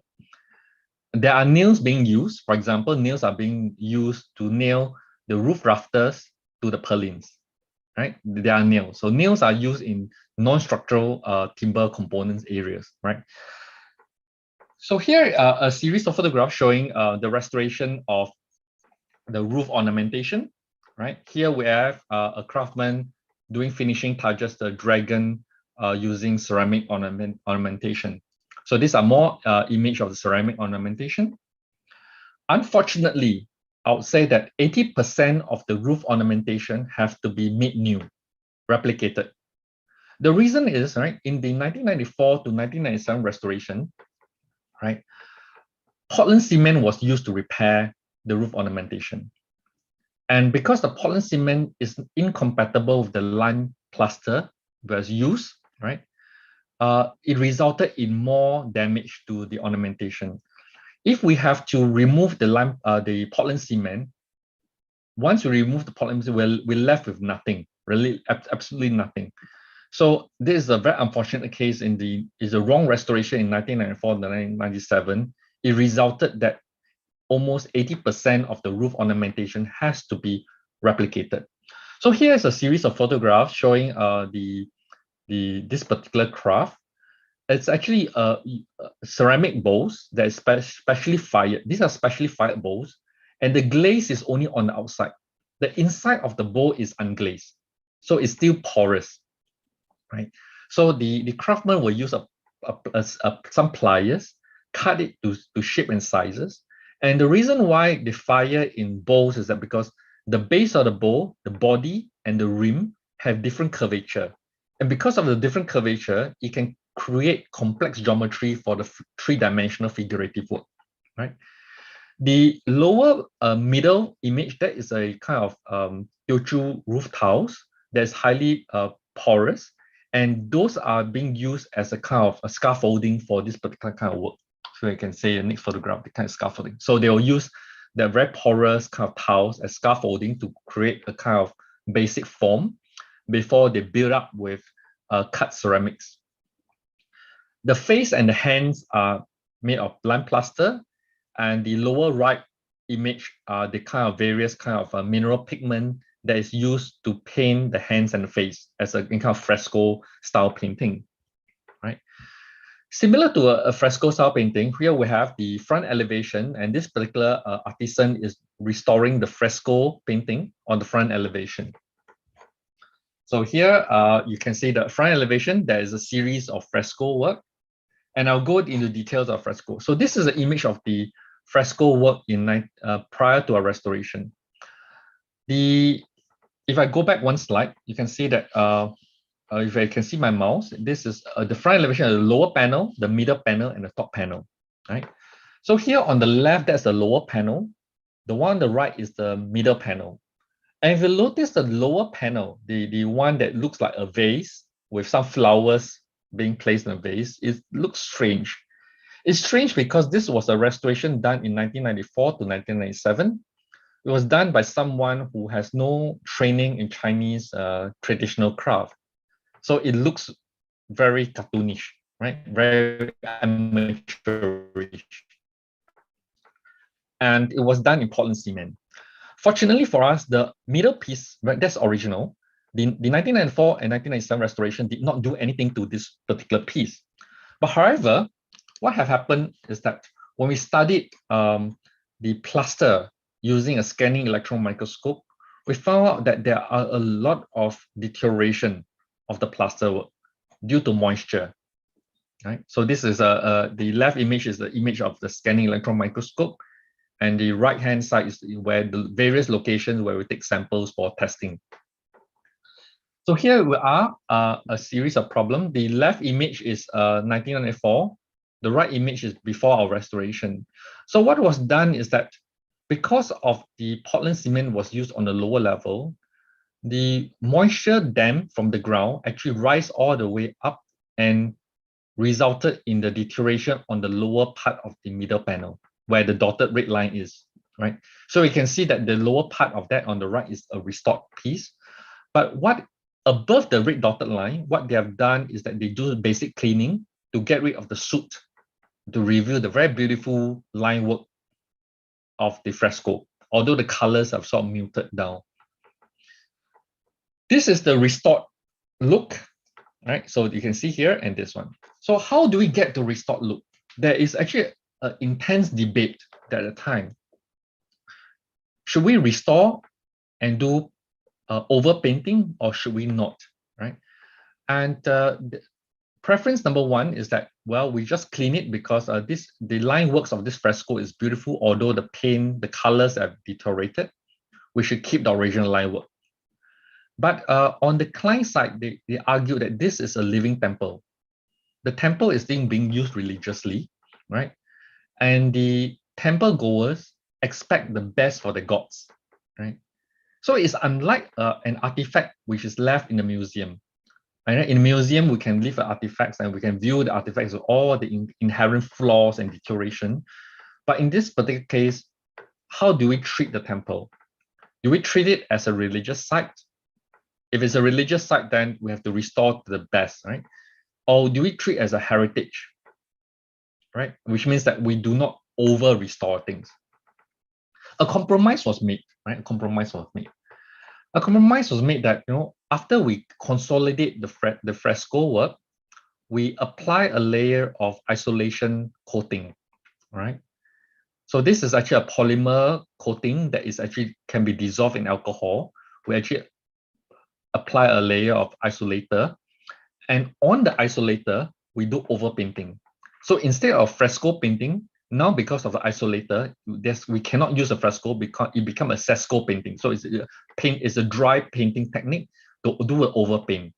There are nails being used. For example, nails are being used to nail the roof rafters to the purlins, right? There are nails. So nails are used in non-structural timber components areas, right? So here a series of photographs showing the restoration of the roof ornamentation, right? Here we have a craftsman doing finishing touches, the dragon using ceramic ornamentation. So these are more image of the ceramic ornamentation. Unfortunately, I would say that 80% of the roof ornamentation have to be made new, replicated. The reason is, right, in the 1994 to 1997 restoration, right, Portland cement was used to repair the roof ornamentation. And because the Portland cement is incompatible with the lime plaster that was used, right, it resulted in more damage to the ornamentation. If we have to remove the Portland cement, once we remove the Portland cement, we're left with nothing, really, absolutely nothing. So this is a very unfortunate case is a wrong restoration in 1994 to 1997. It resulted that almost 80% of the roof ornamentation has to be replicated. So here's a series of photographs showing this particular craft. It's actually ceramic bowls that is specially fired. These are specially fired bowls, and the glaze is only on the outside. The inside of the bowl is unglazed, so it's still porous, right? So the craftsman will use some pliers, cut it to shape and sizes. And the reason why they fire in bowls is that because the base of the bowl, the body, and the rim have different curvature. And because of the different curvature, it can create complex geometry for the three-dimensional figurative work, right? The lower middle image, that is a kind of Teochew roof tiles that's highly porous. And those are being used as a kind of a scaffolding for this particular kind of work. So you can see the next photograph, the kind of scaffolding. So they'll use the very porous kind of tiles as scaffolding to create a kind of basic form before they build up with cut ceramics. The face and the hands are made of lime plaster, and the lower right image are the kind of various kind of mineral pigment that is used to paint the hands and the face as a kind of fresco style painting, right? Similar to a fresco style painting, here we have the front elevation, and this particular artisan is restoring the fresco painting on the front elevation. So here you can see the front elevation. There is a series of fresco work, and I'll go into details of fresco. So this is an image of the fresco work prior to our restoration. If I go back one slide, you can see that if I can see my mouse, this is the front elevation of the lower panel, the middle panel, and the top panel, right? So here on the left, that's the lower panel. The one on the right is the middle panel. And if you notice the lower panel, the one that looks like a vase with some flowers being placed in a vase, it looks strange. It's strange because this was a restoration done in 1994 to 1997. It was done by someone who has no training in Chinese traditional craft. So it looks very cartoonish, right? Very amateurish. And it was done in Portland cement. Fortunately for us, the middle piece, right, that's original. The 1994 and 1997 restoration did not do anything to this particular piece. But however, what have happened is that when we studied the plaster using a scanning electron microscope, we found out that there are a lot of deterioration of the plaster work due to moisture. Right? So this is the left image is the image of the scanning electron microscope, and the right-hand side is where the various locations where we take samples for testing. So here we are, a series of problems. The left image is 1994. The right image is before our restoration. So what was done is that because of the Portland cement was used on the lower level, the moisture dam from the ground actually rise all the way up and resulted in the deterioration on the lower part of the middle panel, where the dotted red line is, right? So we can see that the lower part of that on the right is a restored piece. But what above the red dotted line, what they have done is that they do basic cleaning to get rid of the soot, to reveal the very beautiful line work of the fresco, although the colors have sort of muted down. This is the restored look, right? So you can see here and this one. So how do we get the restored look? There is actually an intense debate at the time. Should we restore and do overpainting, or should we not, right? And preference number one is that, well, we just clean it because the line works of this fresco is beautiful, although the paint, the colors have deteriorated. We should keep the original line work. But on the client side, they argue that this is a living temple. The temple is being used religiously, right? And the temple goers expect the best for the gods, right? So it's unlike an artifact which is left in the museum. Right? In a museum, we can leave the artifacts and we can view the artifacts with all the inherent flaws and deterioration. But in this particular case, how do we treat the temple? Do we treat it as a religious site? If it's a religious site, then we have to restore to the best, right? Or do we treat it as a heritage, right? Which means that we do not over-restore things. A compromise was made, right? A compromise was made. A compromise was made that, after we consolidate the fresco work, we apply a layer of isolation coating, right? So this is actually a polymer coating that is actually can be dissolved in alcohol. We actually apply a layer of isolator, and on the isolator, we do overpainting. So instead of fresco painting, now because of the isolator, we cannot use a fresco because it becomes a sesco painting. So it's a dry painting technique to do an overpaint.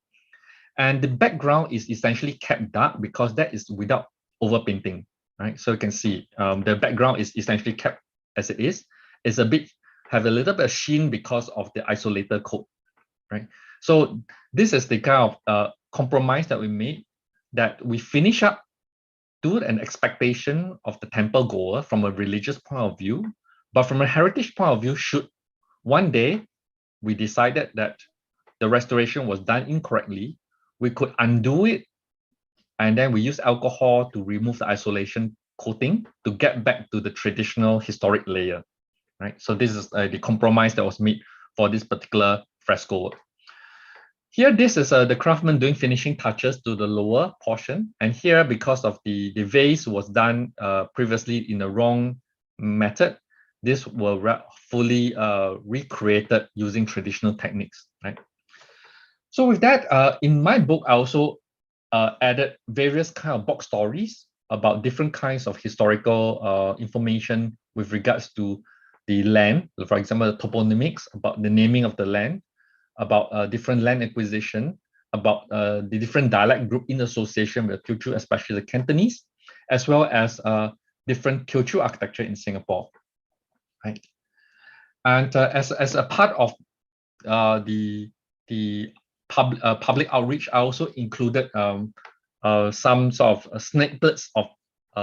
And the background is essentially kept dark because that is without overpainting, right? So you can see the background is essentially kept as it is. It's have a little bit of sheen because of the isolator coat, right? So this is the kind of compromise that we made, that we finish up to an expectation of the temple goer from a religious point of view, but from a heritage point of view, should one day we decided that the restoration was done incorrectly, we could undo it, and then we use alcohol to remove the isolation coating to get back to the traditional historic layer, right? So this is the compromise that was made for this particular fresco work. Here, this is the craftsman doing finishing touches to the lower portion. And here, because of the vase was done previously in the wrong method, this will fully recreated using traditional techniques, right? So with that, in my book, I also added various kind of box stories about different kinds of historical information with regards to the land. For example, the toponymics, about the naming of the land, about different land acquisition, about the different dialect group in association with Teochew, especially the Cantonese, as well as different Teochew architecture in Singapore, right? And as a part of the public outreach, I also included some sort of snippets of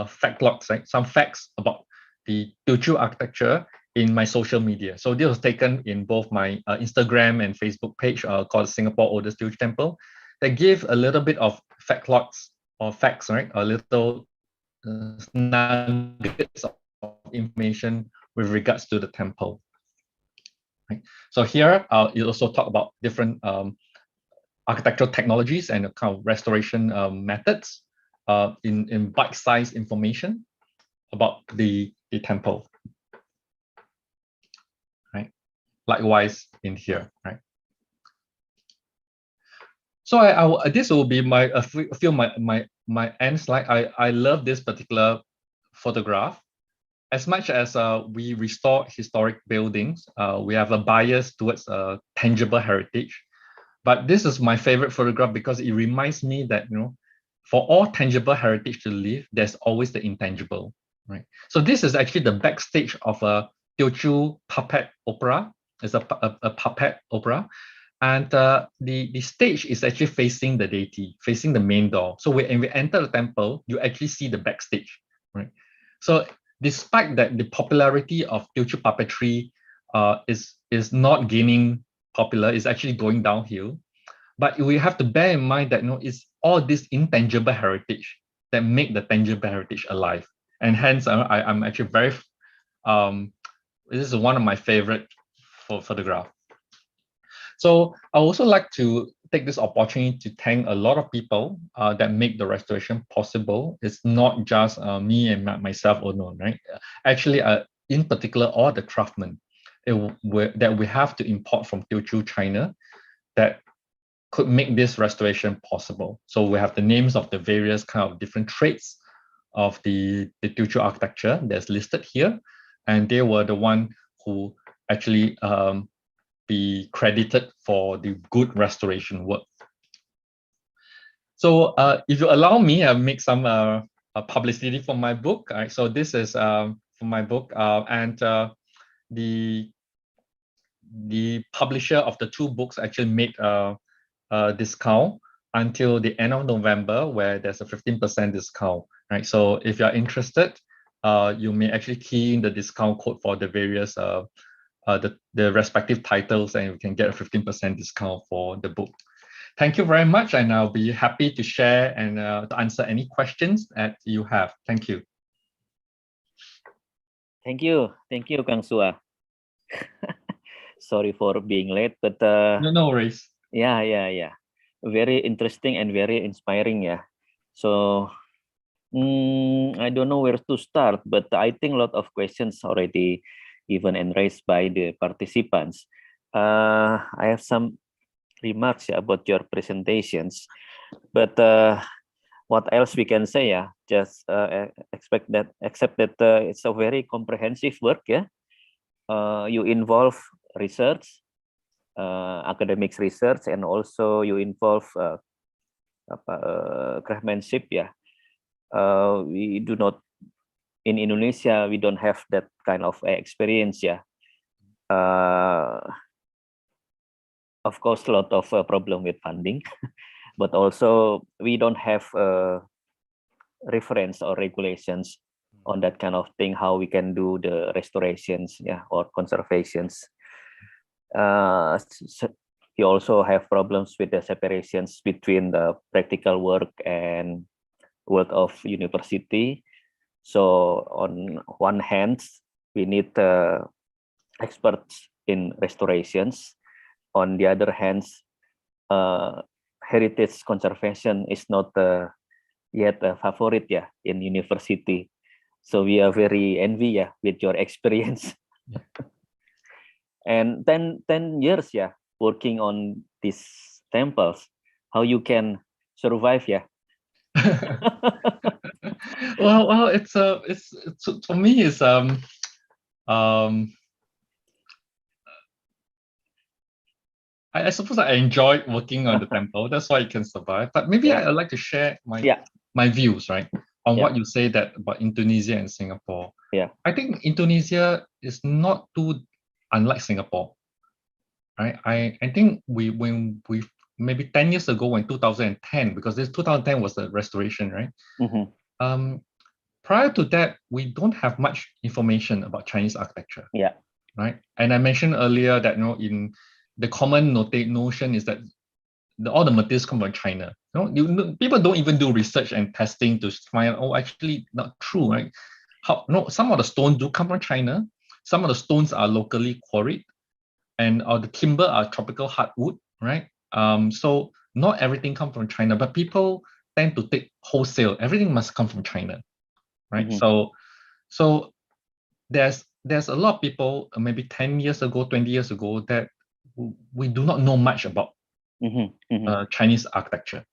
fact logs, right? Some facts about the Teochew architecture in my social media. So this was taken in both my Instagram and Facebook page called Singapore Oldest Teochew Temple. That give a little bit of fact logs or facts, right? A little nuggets of information with regards to the temple. Right? So here, you also talk about different architectural technologies and kind of restoration methods in bite-sized information about the temple. Right. Likewise in here. Right. So this will be my a few my end slide. I love this particular photograph. As much as we restore historic buildings, we have a bias towards tangible heritage. But this is my favorite photograph because it reminds me that, for all tangible heritage to live, there's always the intangible, right? So this is actually the backstage of a Teochew puppet opera. It's a puppet opera. And the stage is actually facing the deity, facing the main door. So when we enter the temple, you actually see the backstage, right? So despite that, the popularity of Teochew puppetry is not gaining popular, is actually going downhill. But we have to bear in mind that it's all this intangible heritage that make the tangible heritage alive. And hence, I'm actually very, this is one of my favorite photograph. So I also like to take this opportunity to thank a lot of people that make the restoration possible. It's not just me and myself alone, right? Actually, in particular, all the craftsmen that we have to import from Teochew, China, that could make this restoration possible. So we have the names of the various kind of different traits of the Teochew architecture that's listed here. And they were the one who actually be credited for the good restoration work. So if you allow me, I'll make some publicity for my book. Right? So this is for my book, and the publisher of the two books actually made a discount until the end of November, where there's a 15% discount. Right. So if you're interested, you may actually key in the discount code for the various the respective titles, and you can get a 15% discount for the book. Thank you very much, and I'll be happy to share and to answer any questions that you have. Thank you. Thank you, Kang Sua. Sorry for being late, but no worries. Yeah. Very interesting and very inspiring, yeah. So I don't know where to start, but I think a lot of questions already given and raised by the participants. I have some remarks about your presentations, but what else we can say? Yeah, just accept that it's a very comprehensive work. Yeah, you involve research, academic research, and also you involve craftsmanship. Yeah, we do not. In Indonesia, we don't have that kind of experience, yeah. Of course, a lot of problem with funding, but also we don't have reference or regulations on that kind of thing, how we can do the restorations, yeah, or conservations. We also have problems with the separations between the practical work and work of university. So on one hand, we need experts in restorations. On the other hand, heritage conservation is not yet a favorite, yeah, in university. So we are very envy, yeah, with your experience. And 10 years, yeah, working on these temples, how you can survive, yeah. well, it's for me, it's I suppose I enjoy working on the temple. That's why it can survive. But maybe I'd like to share my views, right, on what you say that about Indonesia and Singapore. Yeah, I think Indonesia is not too unlike Singapore, right? I think when we maybe 10 years ago in 2010, because this 2010 was the restoration, right? Prior to that, we don't have much information about Chinese architecture. Yeah. Right. And I mentioned earlier that in the common notion is that all the materials come from China. People don't even do research and testing to find out, actually not true, right? Some of the stones do come from China. Some of the stones are locally quarried, and the timber are tropical hardwood, right? So not everything comes from China, but people tend to take wholesale. Everything must come from China, right? So there's a lot of people, maybe 10 years ago, 20 years ago, that we do not know much about Chinese architecture.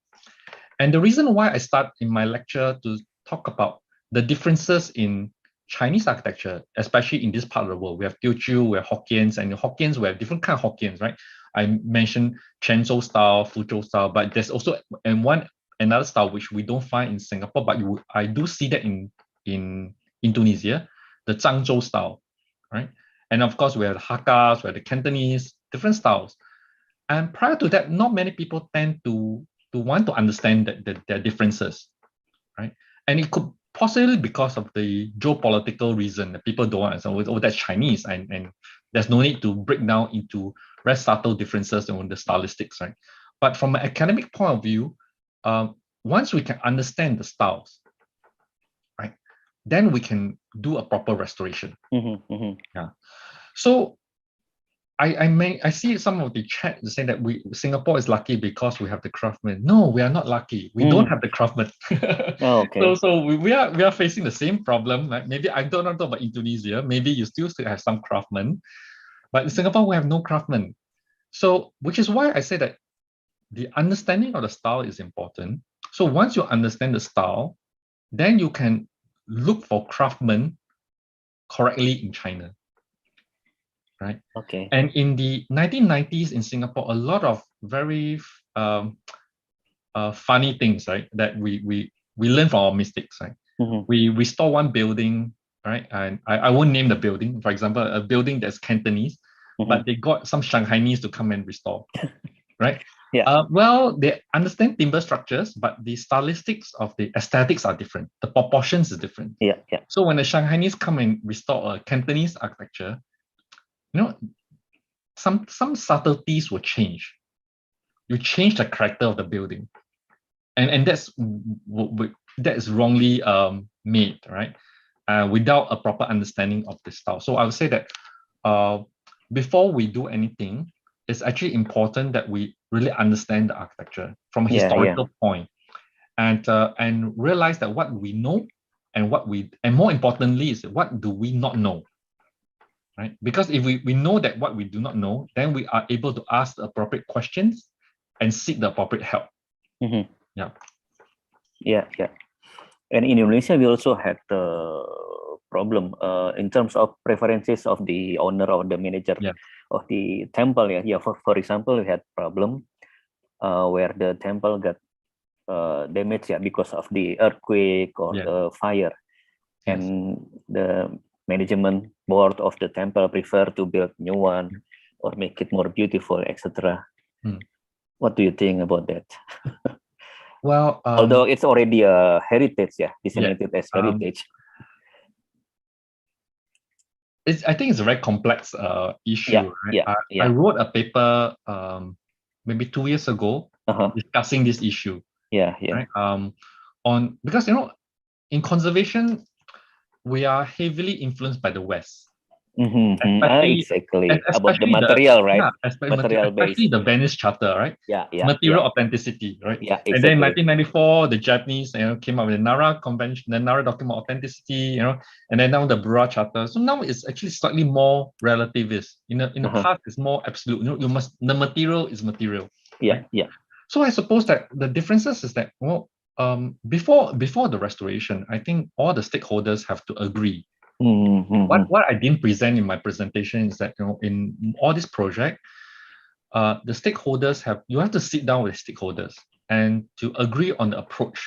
And the reason why I start in my lecture to talk about the differences in Chinese architecture, especially in this part of the world, we have Teochew, we have Hokkiens, and Hokkiens, we have different kind of Hokkiens, right? I mentioned Chenzhou style, Fuzhou style, but there's also another style which we don't find in Singapore, but I do see that in Indonesia, the Zhangzhou style, right? And of course, we have the Hakkas, we have the Cantonese, different styles. And prior to that, not many people tend to want to understand their differences, right? And it could possibly because of the geopolitical reason that people don't understand, oh, that's Chinese, and there's no need to break down into very subtle differences on the stylistics, right? But from an academic point of view, once we can understand the styles, right, then we can do a proper restoration. Yeah. So I see some of the chat saying that Singapore is lucky because we have the craftsmen. No, we are not lucky. We don't have the craftsmen. Okay. So we are facing the same problem. Right? Maybe I don't know about Indonesia. Maybe you still have some craftsmen, but in Singapore we have no craftsmen. So which is why I say that the understanding of the style is important. So once you understand the style, then you can look for craftsmen correctly in China. Right. Okay. And in the 1990s in Singapore, a lot of very funny things, right, that we learn from our mistakes, right? We restore one building, right, and I won't name the building. For example, a building that's Cantonese, but they got some Shanghainese to come and restore, right? Yeah. Well, they understand timber structures, but the stylistics of the aesthetics are different. The proportions is different. Yeah. So when the Shanghainese come and restore a Cantonese architecture, some subtleties will change. You change the character of the building, and that is wrongly made, right? Without a proper understanding of the style. So I would say that before we do anything, it's actually important that we really understand the architecture from a historical point, and realize that what we know and more importantly is what do we not know. Right? Because if we know that what we do not know, then we are able to ask the appropriate questions and seek the appropriate help. Yeah. And in Indonesia, we also had the problem in terms of preferences of the owner or the manager of the temple. For example, we had problem where the temple got damaged because of the earthquake or the fire, and the management board of the temple prefer to build new one or make it more beautiful, etc. What do you think about that? Well, although it's already a heritage, designated as heritage. I think it's a very complex issue. I wrote a paper maybe 2 years ago discussing this issue. Right? Because in conservation, we are heavily influenced by the West. Exactly. About the material, right? Especially the Venice Charter, right? Material authenticity, right? Exactly. And then in 1994, the Japanese came up with the Nara Convention, the Nara document authenticity, and then now the Bura Charter. So now it's actually slightly more relativist. In the past, it's more absolute. The material is material. So I suppose that the differences is that before the restoration, I think all the stakeholders have to agree. What I didn't present in my presentation is that in all this project, the stakeholders you have to sit down with stakeholders and to agree on the approach,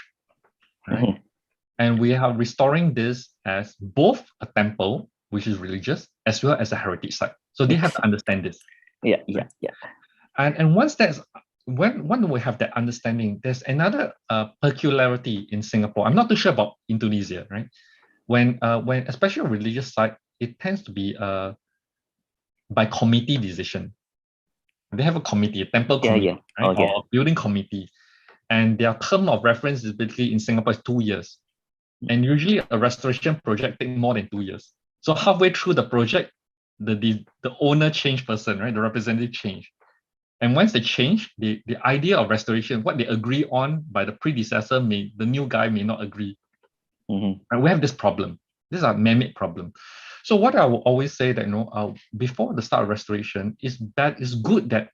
right? And we are restoring this as both a temple, which is religious, as well as a heritage site. So they have to understand this. Yeah. And once when we have that understanding, there's another peculiarity in Singapore. I'm not too sure about Indonesia, right? When especially a religious site, it tends to be by committee decision. They have a committee, a temple committee, right? Or a building committee. And their term of reference is basically in Singapore is 2 years. And usually a restoration project takes more than 2 years. So halfway through the project, the owner change person, right? The representative change. And once they change, the idea of restoration, what they agree on by the predecessor, the new guy may not agree. And we have this problem. This is a man-made problem. So what I will always say that, before the start of restoration, is that it's good that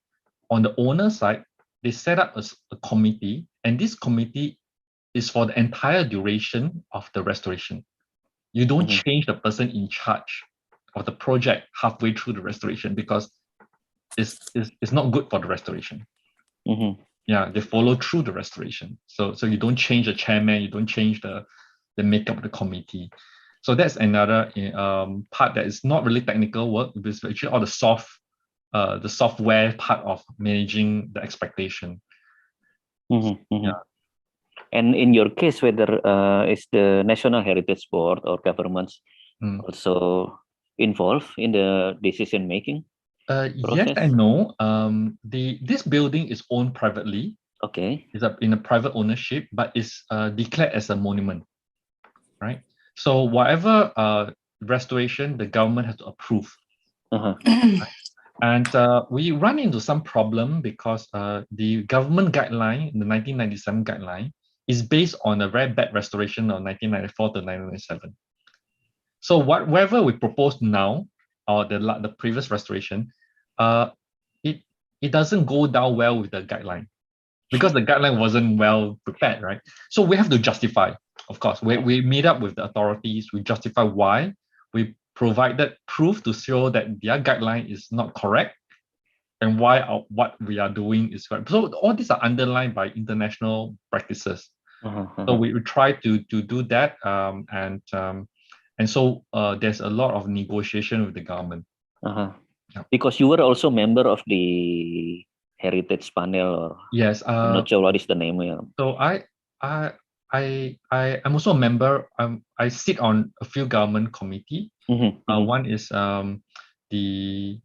on the owner side, they set up a committee, and this committee is for the entire duration of the restoration. You don't change the person in charge of the project halfway through the restoration, because it's not good for the restoration. Yeah, they follow through the restoration. So you don't change the chairman, you don't change the makeup of the committee. So that's another part that is not really technical work. It's actually all the software part of managing the expectation. Yeah. And in your case, whether is the National Heritage Board or governments also involved in the decision making? Yes and no. This building is owned privately. Okay. It's in a private ownership, but it's declared as a monument, right? So whatever restoration, the government has to approve. Right? And we run into some problem because the government guideline, the 1997 guideline, is based on a very bad restoration of 1994 to 1997. So whatever we propose now, or the previous restoration, it doesn't go down well with the guideline, because the guideline wasn't well prepared, right? So we have to justify, of course. We meet up with the authorities, we justify why, we provided proof to show that their guideline is not correct, and why what we are doing is correct. So all these are underlined by international practices. So we try to do that, and so there's a lot of negotiation with the government. Because you were also member of the heritage panel, or yes, I'm not sure what is the name. Yeah. So I'm also a member. I sit on a few government committee. One is the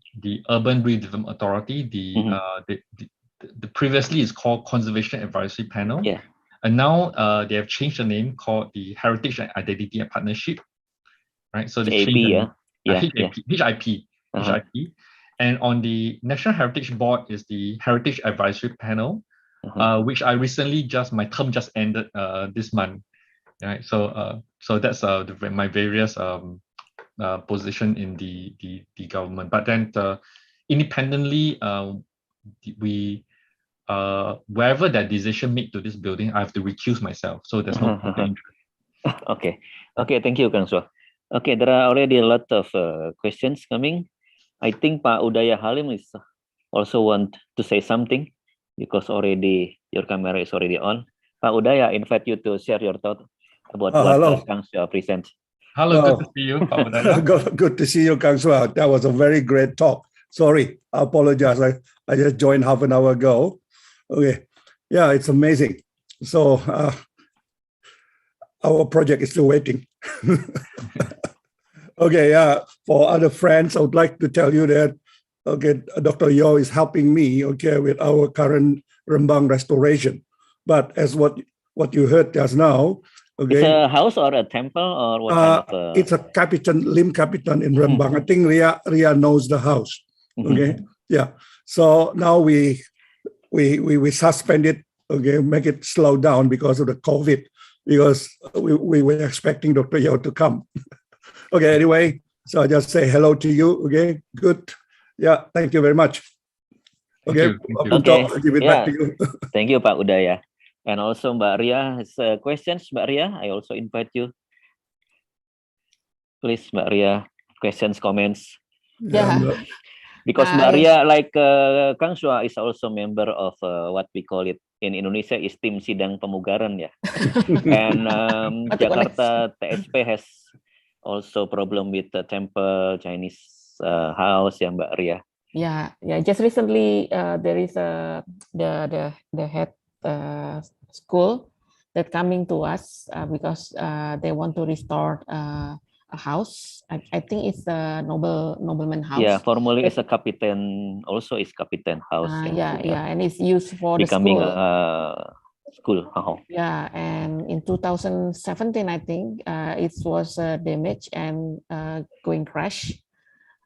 Urban Redevelopment Authority. The previously is called Conservation Advisory Panel. Yeah. And now they have changed the name, called the Heritage and Identity and Partnership. Right. So they changed the name. HIP. HIP. And on the National Heritage Board is the Heritage Advisory Panel, which I recently my term just ended this month. Right. So that's my various position in the government. But then independently, we wherever that decision made to this building, I have to recuse myself. So there's no interest. Okay. Thank you, Kang Sua. Okay, there are already a lot of questions coming. I think Pak Udaya Halim is also want to say something, because already your camera is already on. Pak Udaya, I invite you to share your thought about what Kang Sua presents. Hello, good to see you, Pak Udaya. Good to see you, Kang Sua. That was a very great talk. Sorry, I apologize. I just joined half an hour ago. Okay, yeah, it's amazing. So our project is still waiting. Okay, for other friends, I would like to tell you that, okay, Dr. Yo is helping me, okay, with our current Rembang restoration. But as what you heard just now, okay. It's a house or a temple, or what kind of it's a Lim Capitan in Rembang. I think Ria knows the house. Okay, yeah. So now we suspend it, okay, make it slow down because of the COVID, because we were expecting Dr. Yo to come. Okay, anyway, so I just say hello to you. Okay, good. Yeah, thank you very much. Okay, I'll give it back to you. Thank you, Pak Udaya. And also Mbak Ria has questions. Mbak Ria, I also invite you. Please, Mbak Ria, questions, comments. Yeah. Because Mbak Ria, like Kang Sua, is also member of what we call it in Indonesia is Tim Sidang Pemugaran, ya. And Jakarta TSP has also problem with the temple, Chinese house, ya Mbak Ria. Yeah, yeah. Just recently, there is the head school that coming to us because they want to restore a house. I think it's a nobleman house. Yeah, formerly That, it's a captain, also is captain house. yeah, and it's used for Becoming the school. a school. Yeah, and in 2017, I think it was damaged and going crash.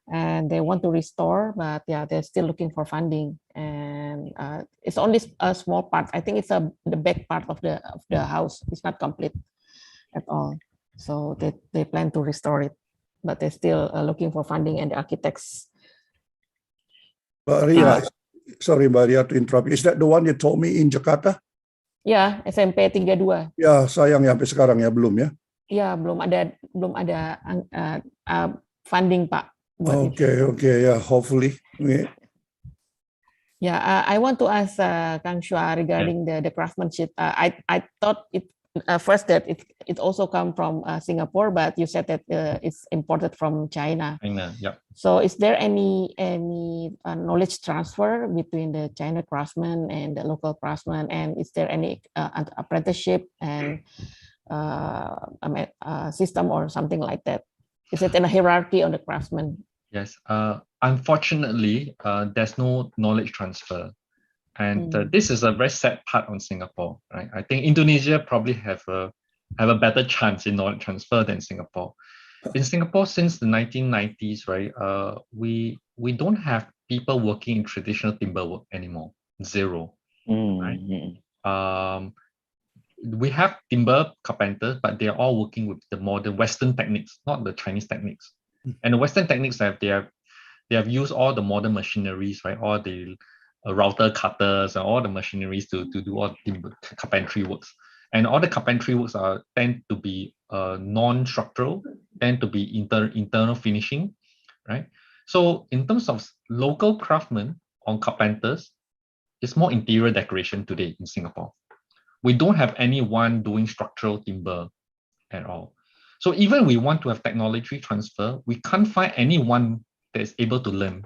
And they want to restore, but yeah, they're still looking for funding, and it's only a small part. I think it's the back part of the house. It's not complete at all, so they plan to restore it, but they're still looking for funding and the architects. Mbak Ria, sorry Mbak Ria to interrupt. Is that the one you told me in Jakarta? Ya, SMP 32. Ya, sayang ya sampai sekarang ya belum ya. Ya, belum ada funding Pak. Okay, yeah, hopefully. Okay. Yeah, I want to ask Kang Shua regarding the craftsmanship. I thought it first that it also come from Singapore, but you said that it's imported from China. China, yeah. So is there any knowledge transfer between the China craftsman and the local craftsman, and is there any apprenticeship and system or something like that? Is it in a hierarchy on the craftsman? Yes. Unfortunately, there's no knowledge transfer, and this is a very sad part on Singapore, right? I think Indonesia probably have a better chance in knowledge transfer than Singapore. In Singapore, since the 1990s, right, we don't have people working in traditional timber work anymore. Zero, right? We have timber carpenters, but they are all working with the modern Western techniques, not the Chinese techniques. And the Western techniques they have used all the modern machineries, right? All the router cutters and all the machineries to do all timber carpentry works. And all the carpentry works tend to be non-structural, tend to be internal finishing, right? So in terms of local craftsmen on carpenters, it's more interior decoration today in Singapore. We don't have anyone doing structural timber at all. So even we want to have technology transfer, we can't find anyone that is able to learn.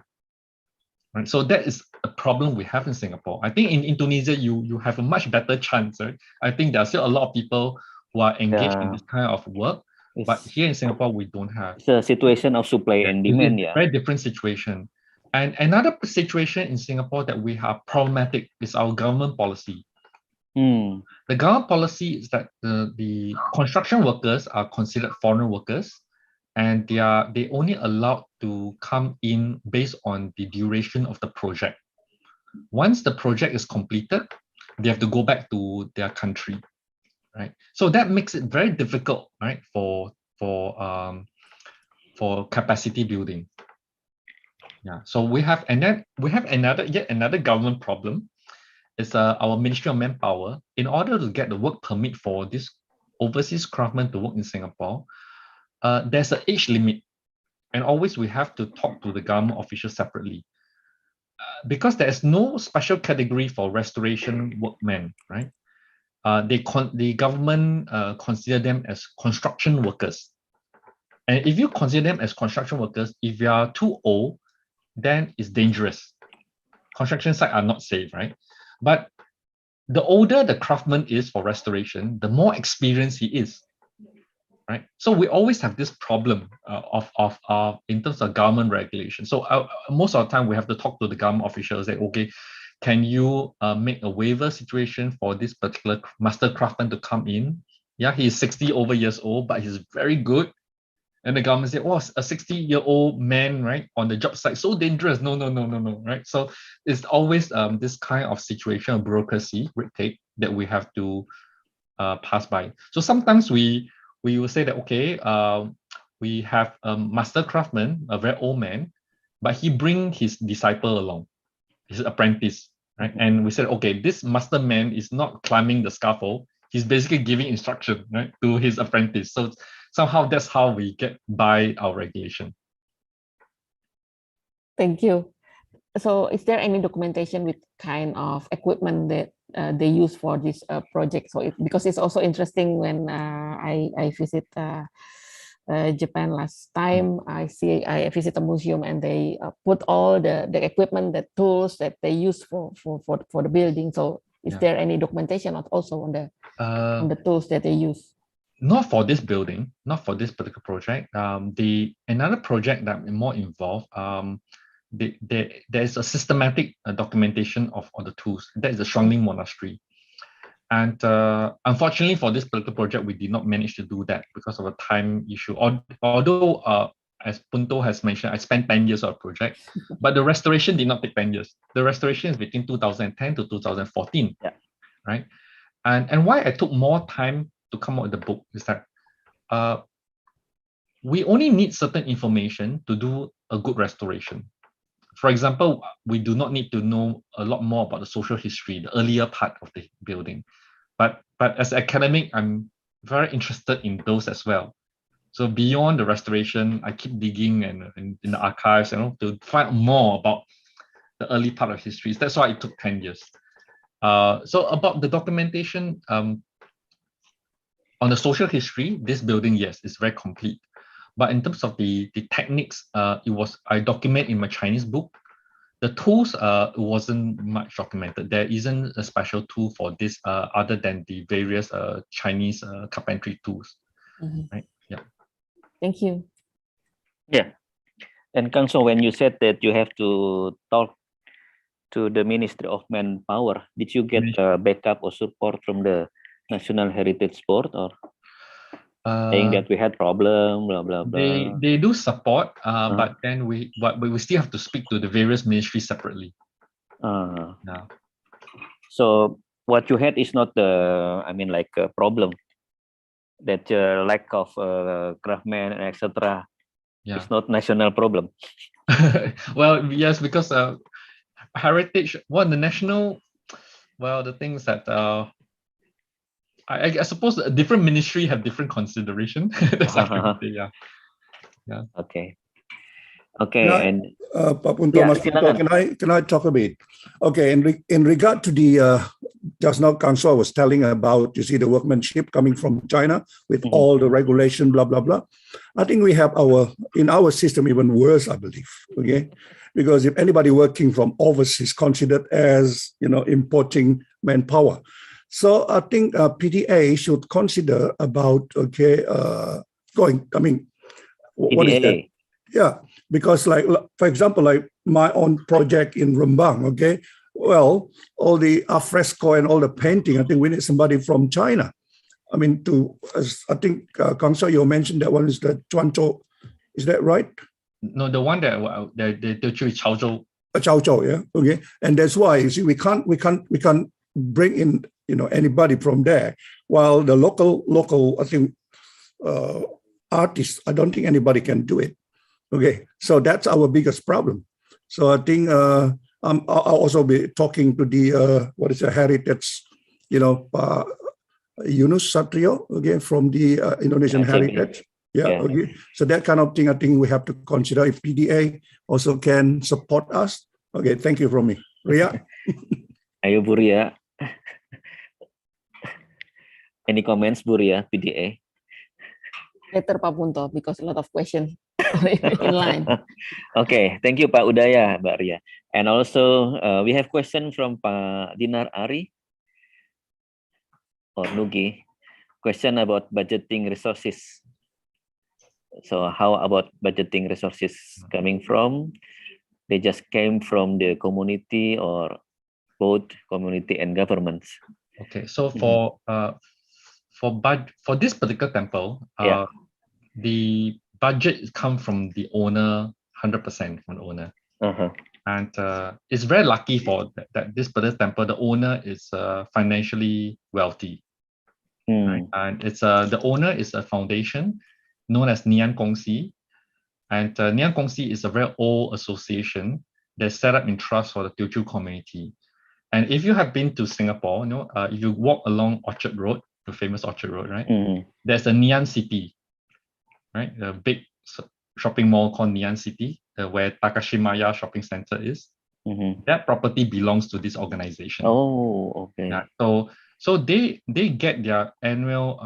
Right? So that is a problem we have in Singapore. I think in Indonesia, you have a much better chance. Right? I think there are still a lot of people who are engaged in this kind of work, but here in Singapore, we don't have. It's a situation of supply and demand. It's a very different situation. And another situation in Singapore that we have problematic is our government policy. The government policy is that the construction workers are considered foreign workers, and they only allowed to come in based on the duration of the project. Once the project is completed, they have to go back to their country, right? So that makes it very difficult, right, for capacity building. Yeah. So we have yet another government problem. Is our Ministry of Manpower. In order to get the work permit for this overseas craftsmen to work in Singapore, there's an age limit, and always we have to talk to the government officials separately, because there is no special category for restoration workmen, right? The government consider them as construction workers, and if you consider them as construction workers, if you are too old, then it's dangerous. Construction sites are not safe, right? But the older the craftsman is for restoration, the more experienced he is, right? So we always have this problem of in terms of government regulation. So most of the time we have to talk to the government officials, say, okay, can you make a waiver situation for this particular master craftsman to come in? Yeah, he is 60 over years old, but he's very good. And the government say, oh, a 60-year-old man, right, on the job site, so dangerous. No, right? So it's always this kind of situation of bureaucracy, red tape, that we have to pass by. So sometimes we will say that, okay, we have a master craftsman, a very old man, but he bring his disciple along, his apprentice, right? And we said, okay, this master man is not climbing the scaffold. He's basically giving instruction, right, to his apprentice. So somehow that's how we get by our regulation. Thank you. So is there any documentation with kind of equipment that they use for this project? So because it's also interesting when I visit Japan last time. I visit a museum and they put all the equipment, the tools that they use for the building. So is there any documentation also on the tools that they use? Not for this building, not for this particular project. Another project that I'm more involved, there's a systematic documentation of the tools. That is the Shuangling Monastery. And unfortunately for this particular project, we did not manage to do that because of a time issue. Although, as Punto has mentioned, I spent 10 years on a project, but the restoration did not take 10 years. The restoration is between 2010 to 2014, right? And why I took more time to come out with the book is that we only need certain information to do a good restoration. For example, we do not need to know a lot more about the social history, the earlier part of the building. But as an academic, I'm very interested in those as well. So beyond the restoration, I keep digging and in the archives, to find more about the early part of history. That's why it took 10 years. So about the documentation, on the social history, this building, yes, is very complete. But in terms of the techniques, I document in my Chinese book. The tools wasn't much documented. There isn't a special tool for this other than the various Chinese carpentry tools. Right? Yeah. Thank you. Yeah. And Kang So, when you said that you have to talk to the Ministry of Manpower, did you get backup or support from the National Heritage Board, or saying that we had problem, blah blah blah? They do support, but then we still have to speak to the various ministries separately. Yeah. So what you had is not like a problem, that lack of craftsmen, etc. It's not national problem. Well, yes, because heritage, the national, the things that I suppose a different ministry have different consideration. That's yeah. Okay. And Pak Punto, Mas Punto, can I talk a bit? Okay, in regard to the just now Kang So was telling about, you see, the workmanship coming from China with all the regulation, blah blah blah. I think we have in our system even worse, I believe. Okay, because if anybody working from overseas considered as importing manpower. So I think PTA should consider about going. I mean, what is that? Yeah, because for example, like my own project in Rembang. Okay, well, all the alfresco and all the painting, I think we need somebody from China. I mean, I think Kang So you mentioned that one is the Chuanzhou. Is that right? No, the one that the Teochew is Chaozhou. Chaozhou, yeah. Okay, and that's why you see we can't bring in anybody from there, while the local I think artists, I don't think anybody can do it. Okay, so that's our biggest problem. So I think I'll also be talking to the heritage, Yunus Satrio, okay, from the Indonesian Heritage. Yeah, okay. So that kind of thing, I think we have to consider if PDA also can support us. Okay, thank you from me. Ria? Ayo Bu Ria. Any comments, Bu Ria, PDA? Later, Pak Punto, because a lot of questions in line. Okay, thank you, Pak Udaya, Mbak Ria. And also, we have question from Pak Dinar Ari or Nugi. Question about budgeting resources. So how about budgeting resources coming from? They just came from the community or both community and governments? Okay, so for this particular temple, the budget comes from the owner, 100% from the owner. And it's very lucky for that this particular temple, the owner is financially wealthy. Right? And it's the owner is a foundation known as Nian Gongxi. And Nian Gongxi is a very old association that's set up in trust for the Teochew community. And if you have been to Singapore, if you walk along Orchard Road, the famous Orchard Road, right? There's a Nian City, right? The big shopping mall called Nian City, where Takashimaya Shopping Center is. That property belongs to this organization. Oh, okay. Yeah, so they get their annual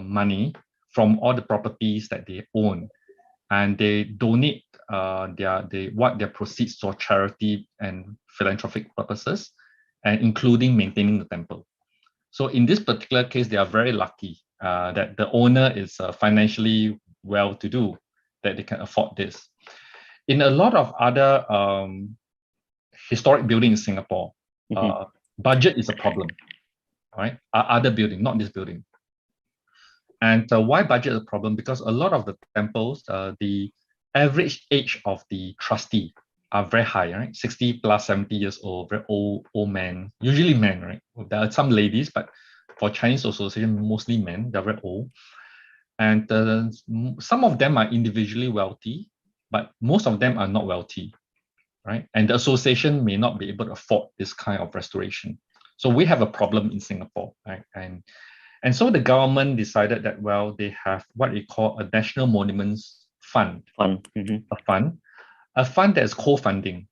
money from all the properties that they own, and they donate their proceeds for charity and philanthropic purposes, and including maintaining the temple. So in this particular case, they are very lucky that the owner is financially well-to-do, that they can afford this. In a lot of other historic buildings in Singapore, budget is a problem, right? Other building, not this building. And why budget is a problem? Because a lot of the temples, the average age of the trustee are very high, right? 60 plus, 70 years old, very old men, usually men, right? There are some ladies, but for Chinese association, mostly men, they're very old. And some of them are individually wealthy, but most of them are not wealthy, right? And the association may not be able to afford this kind of restoration. So we have a problem in Singapore, right? And so the government decided that, well, they have what we call a National Monuments Fund, a fund that is co-funding,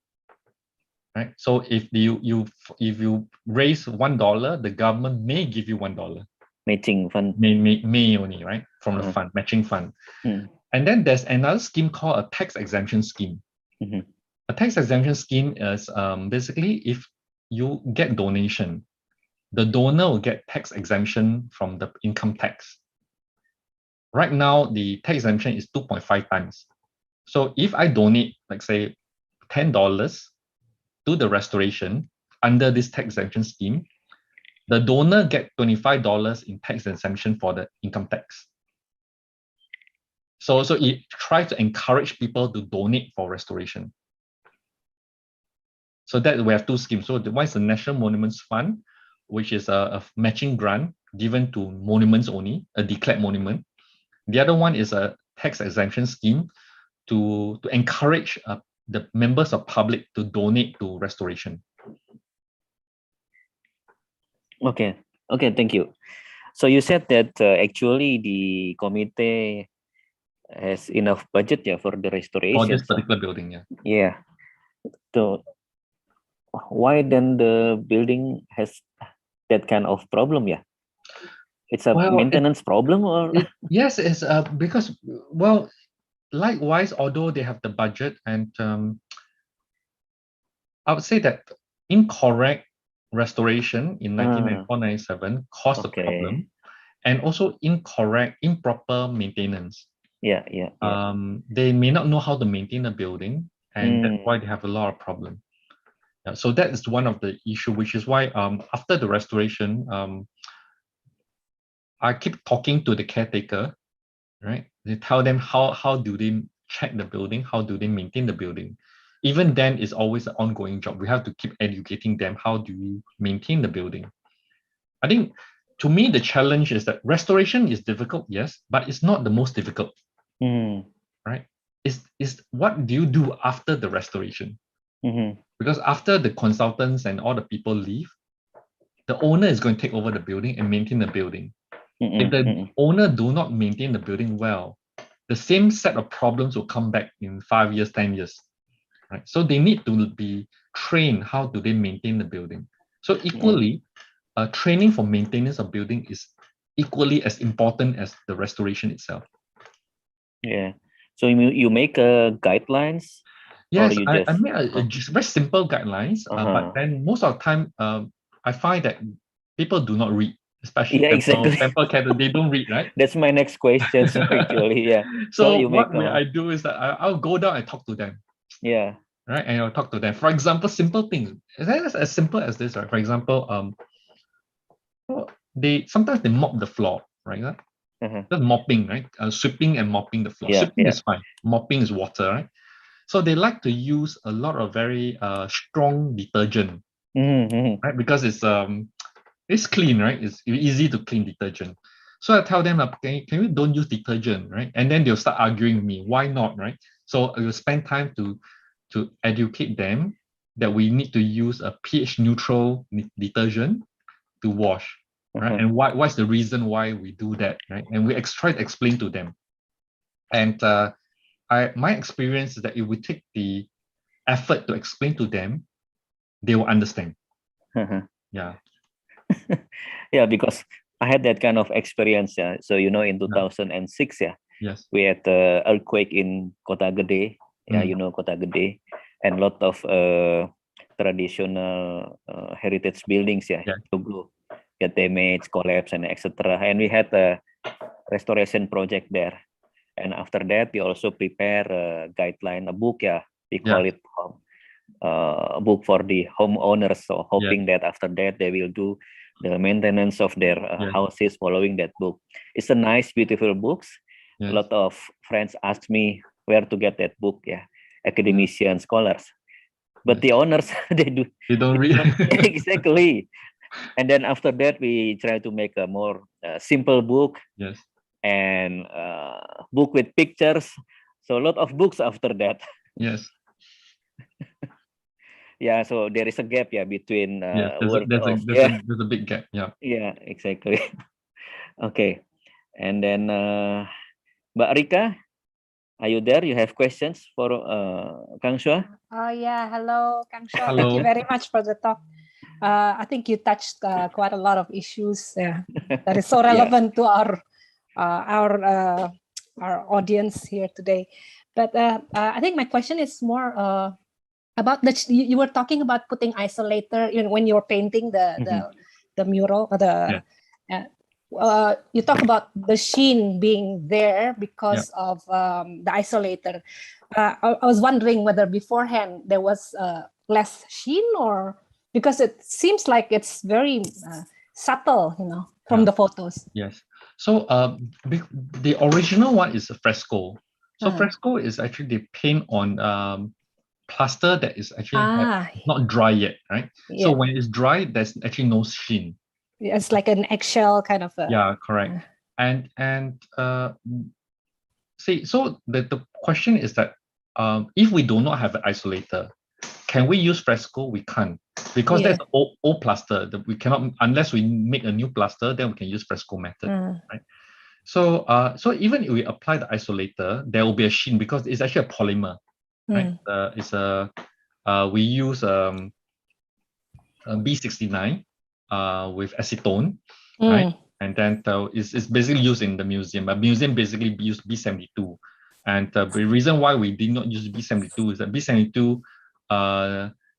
right? So if you raise $1, the government may give you $1. Matching fund. May only, right? From the fund, matching fund. And then there's another scheme called a tax exemption scheme. A tax exemption scheme is basically if you get donation, the donor will get tax exemption from the income tax. Right now, the tax exemption is 2.5 times. So if I donate, like say, $10 to the restoration under this tax exemption scheme, the donor get $25 in tax exemption for the income tax. So it tries to encourage people to donate for restoration. So that we have two schemes. So one is the National Monuments Fund, which is a matching grant given to monuments only, a declared monument. The other one is a tax exemption scheme to encourage the members of public to donate to restoration. Okay, thank you. So you said that actually the committee has enough budget, for the restoration. For this particular building, yeah. Yeah. So why then the building has that kind of problem? Yeah, it's a maintenance problem, or yes, it's because, well, likewise, although they have the budget, and I would say that incorrect restoration in 1994-97 caused the problem, and also improper maintenance. Yeah. They may not know how to maintain the building, and that's why they have a lot of problem. Yeah, so that is one of the issue, which is why after the restoration, I keep talking to the caretaker, right? They tell them how do they check the building, how do they maintain the building. Even then, it's always an ongoing job. We have to keep educating them. How do you maintain the building? I think, to me, the challenge is that restoration is difficult, yes, but it's not the most difficult, right? It's what do you do after the restoration? Because after the consultants and all the people leave, the owner is going to take over the building and maintain the building. If the owner do not maintain the building well, the same set of problems will come back in 5 years, 10 years. Right? So they need to be trained how do they maintain the building. So equally, training for maintenance of building is equally as important as the restoration itself. Yeah. So you make guidelines? Yes, I made just very simple guidelines, but then most of the time, I find that people do not read, especially temple cathedral, they don't read, right? That's my next question, actually, yeah. So what I do is that I'll go down and talk to them. Yeah. Right, and I'll talk to them. For example, simple things, as simple as this, right? For example, sometimes they mop the floor, right? Just mopping, right? Sweeping and mopping the floor. Sweeping is fine. Mopping is water, right? So they like to use a lot of very strong detergent, right? Because it's clean, right? It's easy to clean detergent. So I tell them, can you don't use detergent, right? And then they'll start arguing with me. Why not, right? So I will spend time to educate them that we need to use a pH neutral detergent to wash, right? And what's the reason why we do that, right? And we try to explain to them. And my experience is that if we take the effort to explain to them, they will understand. Yeah. Yeah, because I had that kind of experience. Yeah. So in 2006, Yes. we had the earthquake in Kota Gede. Yeah, Kota Gede, and lot of traditional heritage buildings. Yeah, get damaged, collapse, and etc. And we had a restoration project there. And after that, we also prepare a guideline, a book. Yeah, we call it a book for the homeowners. So hoping that after that they will do the maintenance of their houses following that book. It's a nice, beautiful books. A lot of friends ask me where to get that book. Yeah, academicians, scholars, but the owners they don't read. Exactly. And then after that, we try to make a more simple book. Yes. And book with pictures. So a lot of books after that. Yes. Yeah, so there is a gap between there's a big gap. Yeah, exactly. Okay. And then Mbak Rika, are you there? You have questions for Kang Shua? Oh yeah, hello Kang Shua. Hello. Thank you very much for the talk. I think you touched quite a lot of issues that is so relevant to our audience here today. But I think my question is more about you were talking about putting isolator when you were painting the mural or you talk about the sheen being there because of the isolator. I was wondering whether beforehand there was less sheen, or because it seems like it's very subtle, from the photos. Yes. So the original one is a fresco. So fresco is actually they paint on plaster that is actually not dry yet, right? So when it's dry, there's actually no sheen. It's like an eggshell kind of. Correct. And see, so the question is that if we do not have an isolator, can we use fresco? We can't, because that's old plaster that we cannot, unless we make a new plaster, then we can use fresco method, right? So so even if we apply the isolator, there will be a sheen because it's actually a polymer, right? We use B69 with acetone, right? And then it's basically used in the museum. A museum basically use B72. And the reason why we did not use B72 is that B72,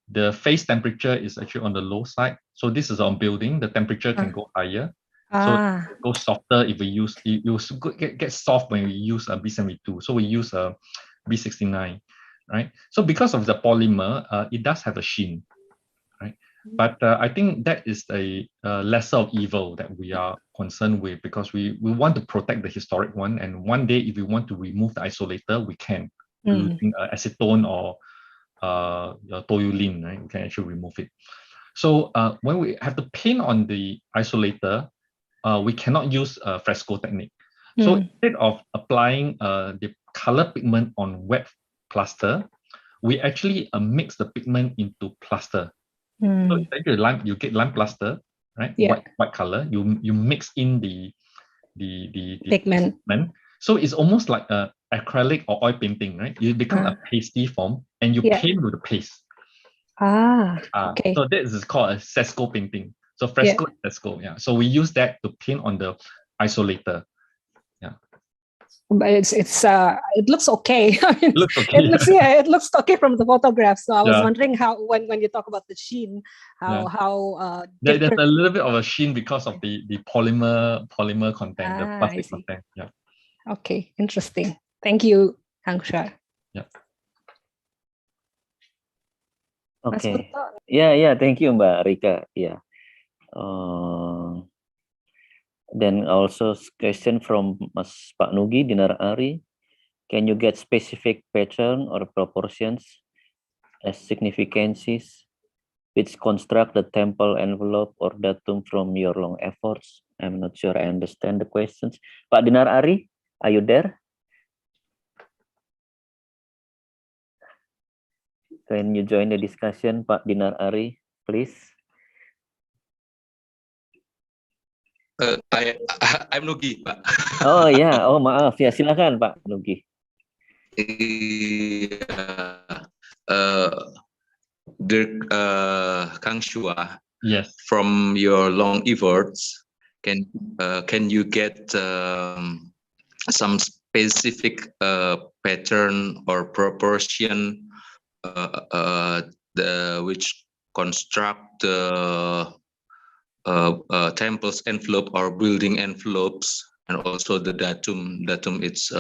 the face temperature is actually on the low side. So this is on building, the temperature can go higher. So it goes softer if we use, it will get soft when we use a B72. So we use a B69, right? So because of the polymer, it does have a sheen, right? But I think that is a lesser of evil that we are concerned with, because we want to protect the historic one. And one day, if we want to remove the isolator, we can using acetone or toluene, right? We can actually remove it. So when we have to paint on the isolator, we cannot use a fresco technique. So instead of applying the color pigment on wet plaster, we actually mix the pigment into plaster. So you get lime plaster, right? White color. You mix in the pigment. So it's almost like a acrylic or oil painting, right? You become a pasty form, and you paint with the paste. Okay. So this is called a sesco painting. So fresco, sesco, So we use that to paint on the isolator. But it looks okay. I mean, it looks okay. It looks okay from the photograph. So I was wondering how when you talk about the sheen, how there's a little bit of a sheen because of the polymer content, the plastic content. Okay, interesting. Thank you, Kang Shua. Okay. Thank you, Mbak Rika. Then also question from Mas Pak Nugi, Dinar Ari. Can you get specific pattern or proportions as significances which construct the temple envelope or datum from your long efforts? I'm not sure I understand the questions. Pak Dinar Ari, are you there? Can you join the discussion, Pak Dinar Ari, please? I'm Nugi, Pak. Oh ya, maaf ya, silakan Pak Nugi. Kang Shua. Yes. From your long efforts, can you get some specific pattern or proportion which construct the temples envelope or building envelopes, and also the datum its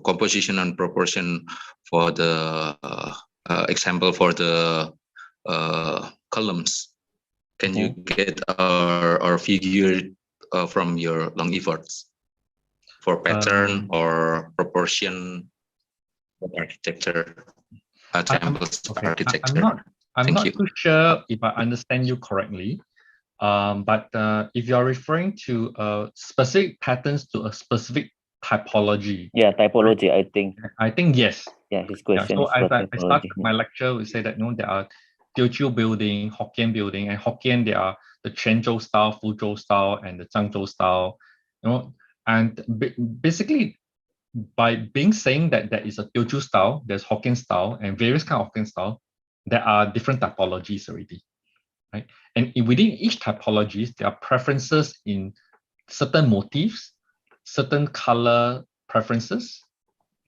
composition and proportion for the example for the columns. Can you get our figure from your long efforts for pattern or proportion of architecture, temples architecture? I'm not too sure if I understand you correctly. But if you're referring to specific patterns to a specific typology. Yeah, typology, right? I think yes. Yeah, his question so is as about I started my lecture, we say that there are Teochew building, Hokkien building, and Hokkien there are the Quanzhou style, Fuzhou style, and the Zhangzhou style. And basically by saying that there is a Teochew style, there's Hokkien style, and various kind of Hokkien style, there are different typologies already. Right? And within each typologies, there are preferences in certain motifs, certain color preferences,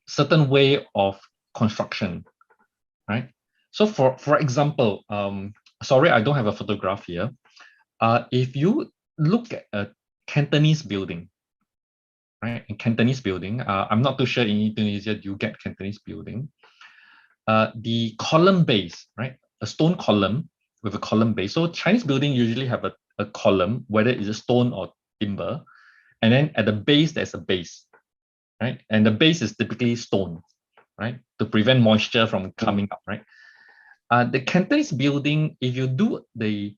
certain way of construction, right? So for example, sorry, I don't have a photograph here. If you look at a Cantonese building, right? In Cantonese building, I'm not too sure in Indonesia, do you get Cantonese building? The column base, right? A stone column with a column base. So Chinese building usually have a column, whether it's a stone or timber, and then at the base there's a base, right? And the base is typically stone, right? To prevent moisture from coming up, right? The Cantonese building, if you do the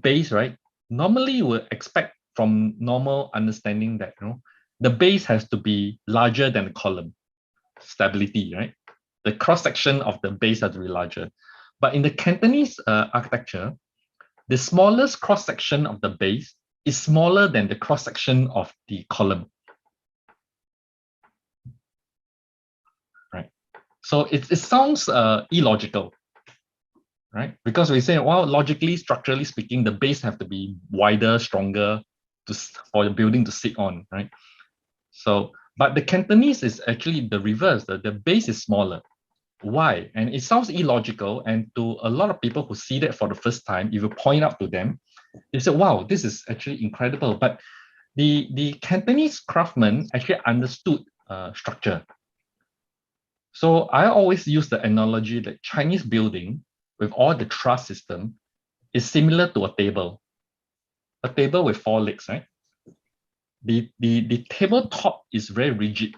base, right? Normally you would expect from normal understanding that the base has to be larger than the column, stability, right? The cross section of the base has to be larger. But in the Cantonese architecture, the smallest cross section of the base is smaller than the cross section of the column. Right. So it sounds illogical, right? Because we say, well, logically, structurally speaking, the base have to be wider, stronger for the building to sit on, right? So, but the Cantonese is actually the reverse. The base is smaller. Why? And it sounds illogical. And to a lot of people who see that for the first time, if you point out to them, they say, wow, this is actually incredible. But the Cantonese craftsmen actually understood structure. So I always use the analogy that Chinese building with all the truss system is similar to a table with 4 legs, right? The tabletop is very rigid.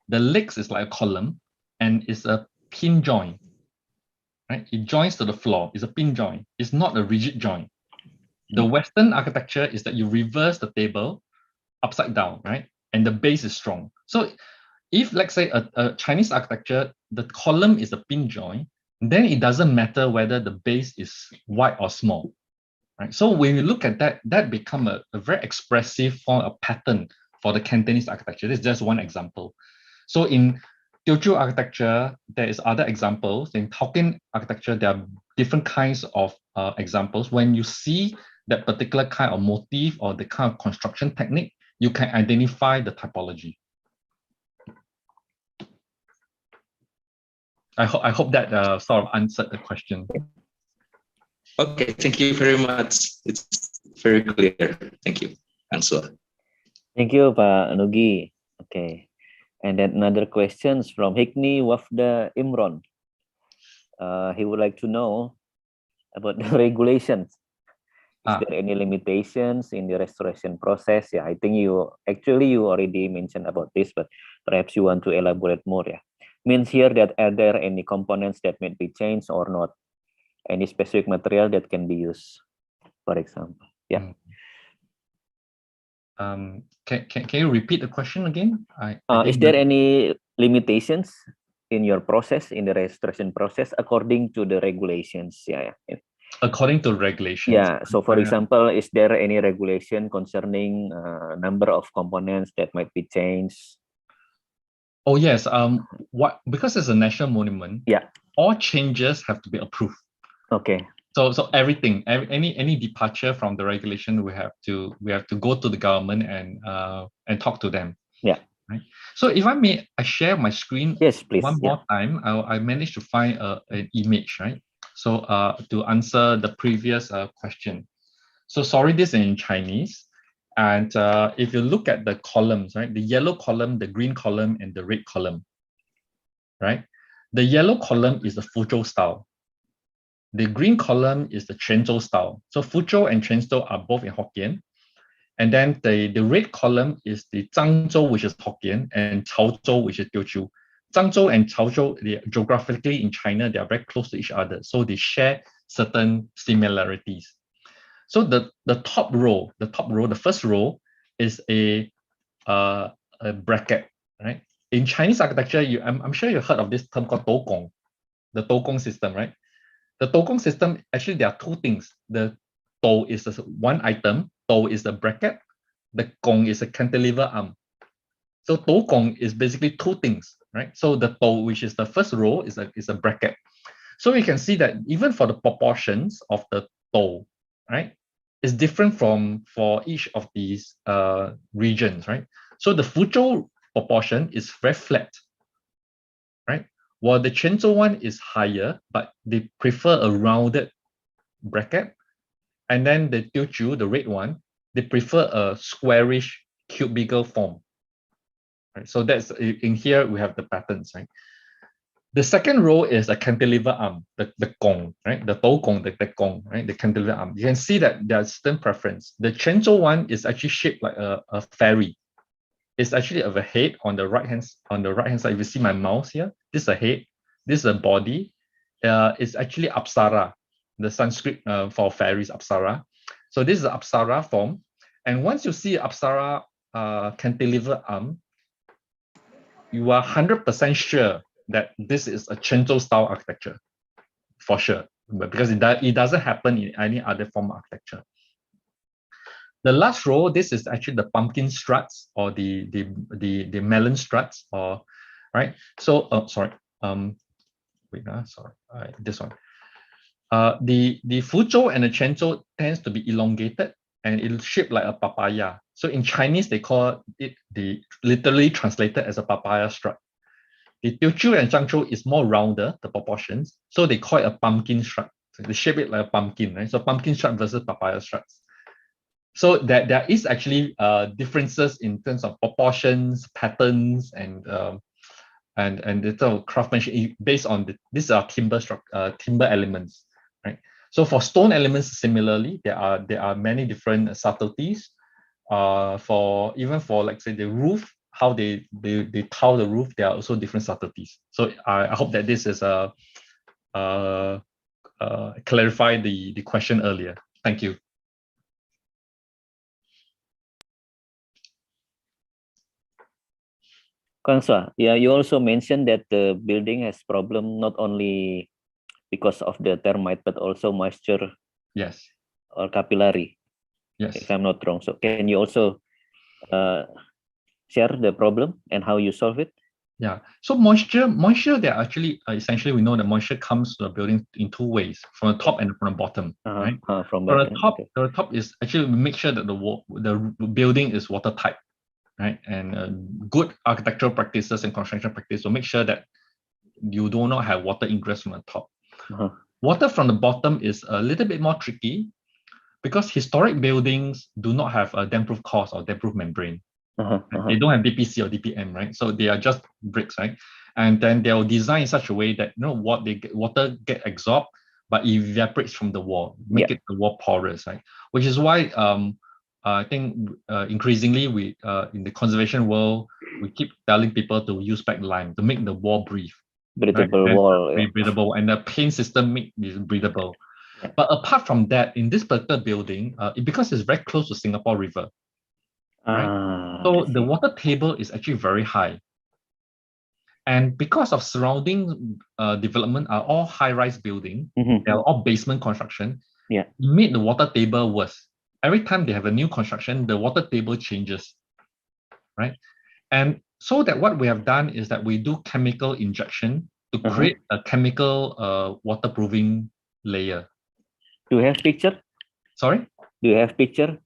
The legs is like a column and it's a pin joint, right? It joins to the floor. It's a pin joint. It's not a rigid joint. The Western architecture is that you reverse the table upside down, right? And the base is strong. So if, let's say, a Chinese architecture, the column is a pin joint, then it doesn't matter whether the base is wide or small, right? So when you look at that, that becomes a very expressive form of pattern for the Cantonese architecture. This is just one example. So in Teochew architecture, there is other examples. In Hokkien architecture, there are different kinds of examples. When you see that particular kind of motif or the kind of construction technique, you can identify the typology. I hope that sort of answered the question. Okay, thank you very much. It's very clear. Thank you. Answer. Thank you, Pak Nugi. Okay. And then another questions from Hikni Wafda Imron. He would like to know about the regulations. Is there any limitations in the restoration process? Yeah, I think you already mentioned about this, but perhaps you want to elaborate more. Yeah, means here that are there any components that may be changed or not? Any specific material that can be used, for example? Yeah. Can you repeat the question again? Is there any limitations in your process, in the restoration process, according to the regulations? Yeah. According to regulations. Yeah. So, for example, is there any regulation concerning number of components that might be changed? Oh yes. Because it's a national monument. Yeah. All changes have to be approved. Okay. So everything, any departure from the regulation, we have to go to the government and talk to them. Yeah. Right. So if I share my screen. Yes, please. One more time. I managed to find an image, right? So to answer the previous question. So sorry, this is in Chinese. And if you look at the columns, right, the yellow column, the green column, and the red column, right? The yellow column is the Fuzhou style. The green column is the Quanzhou style. So Fuzhou and Quanzhou are both in Hokkien. And then the red column is the Zhangzhou, which is Hokkien, and Chaozhou, which is Teochew. Zhangzhou and Chaozhou, geographically in China, they are very close to each other. So they share certain similarities. So the top row, the first row is a bracket, right? In Chinese architecture, I'm sure you heard of this term called Dogong, the Dogong system, right? The Dogong system, actually, there are two things. The Do is one item, Do is the bracket, the Gong is a cantilever arm. So Dogong is basically two things, right? So the Do, which is the first row, is a bracket. So you can see that even for the proportions of the Do, right, is different for each of these regions, right? So the Fuzhou proportion is very flat, right? While the Quanzhou one is higher, but they prefer a rounded bracket. And then the Teochew, the red one, they prefer a squarish cubical form. Right? So that's in here we have the patterns, right? The second row is a cantilever arm, the gong, right? The dou gong, the gong, right? The cantilever arm. You can see that there's certain preference. The Quanzhou one is actually shaped like a fairy. It's actually of a head on the right hand side. If you see my mouse here, this is a head, this is a body. It's actually Apsara, the Sanskrit for fairies, Apsara. So this is the Apsara form. And once you see Apsara cantilever arm, you are 100% sure that this is a Quanzhou style architecture, for sure, because it doesn't happen in any other form of architecture. The last row, this is actually the pumpkin struts or the melon struts, or right. So sorry, this one. The Fuzhou and the Quanzhou tends to be elongated and it's shaped like a papaya. So in Chinese they call it literally translated as a papaya strut. The Teochew and Zhangzhou is more rounder, the proportions, so they call it a pumpkin strut. So they shape it like a pumpkin, right? So pumpkin strut versus papaya struts. So there is actually differences in terms of proportions, patterns, and the sort of craftsmanship based on these are timber elements, right? So for stone elements, similarly, there are many different subtleties. For like say the roof, how they tile the roof, there are also different subtleties. So I hope that this is clarify the question earlier. Thank you. Kanswa, yeah, you also mentioned that the building has problem not only because of the termite, but also moisture. Yes. Or capillary. Yes. If I'm not wrong. So can you also share the problem and how you solve it? Yeah. So moisture, there actually essentially we know that moisture comes to the building in two ways, from the top and from the bottom. Right? From the top, okay. The top is actually make sure that the building is watertight. Right, and good architectural practices and construction practice will make sure that you do not have water ingress from the top. Water from the bottom is a little bit more tricky because historic buildings do not have a damp-proof cause or damp-proof membrane. They don't have DPC or DPM, right? So they are just bricks, right? And then they'll design in such a way that water get absorbed, but evaporates from the wall, make it the wall porous, right? Which is why I think increasingly we in the conservation world, we keep telling people to use back lime to make the wall breathe. Breathable wall. Breathable, and the paint system make it breathable. But apart from that, in this particular building, because it's very close to Singapore River, right? So the water table is actually very high. And because of surrounding development are all high-rise building, they are all basement construction, it made the water table worse. Every time they have a new construction, the water table changes, right? And so that what we have done is that we do chemical injection to create a chemical waterproofing layer, Do you have picture? Sorry? Do you have picture?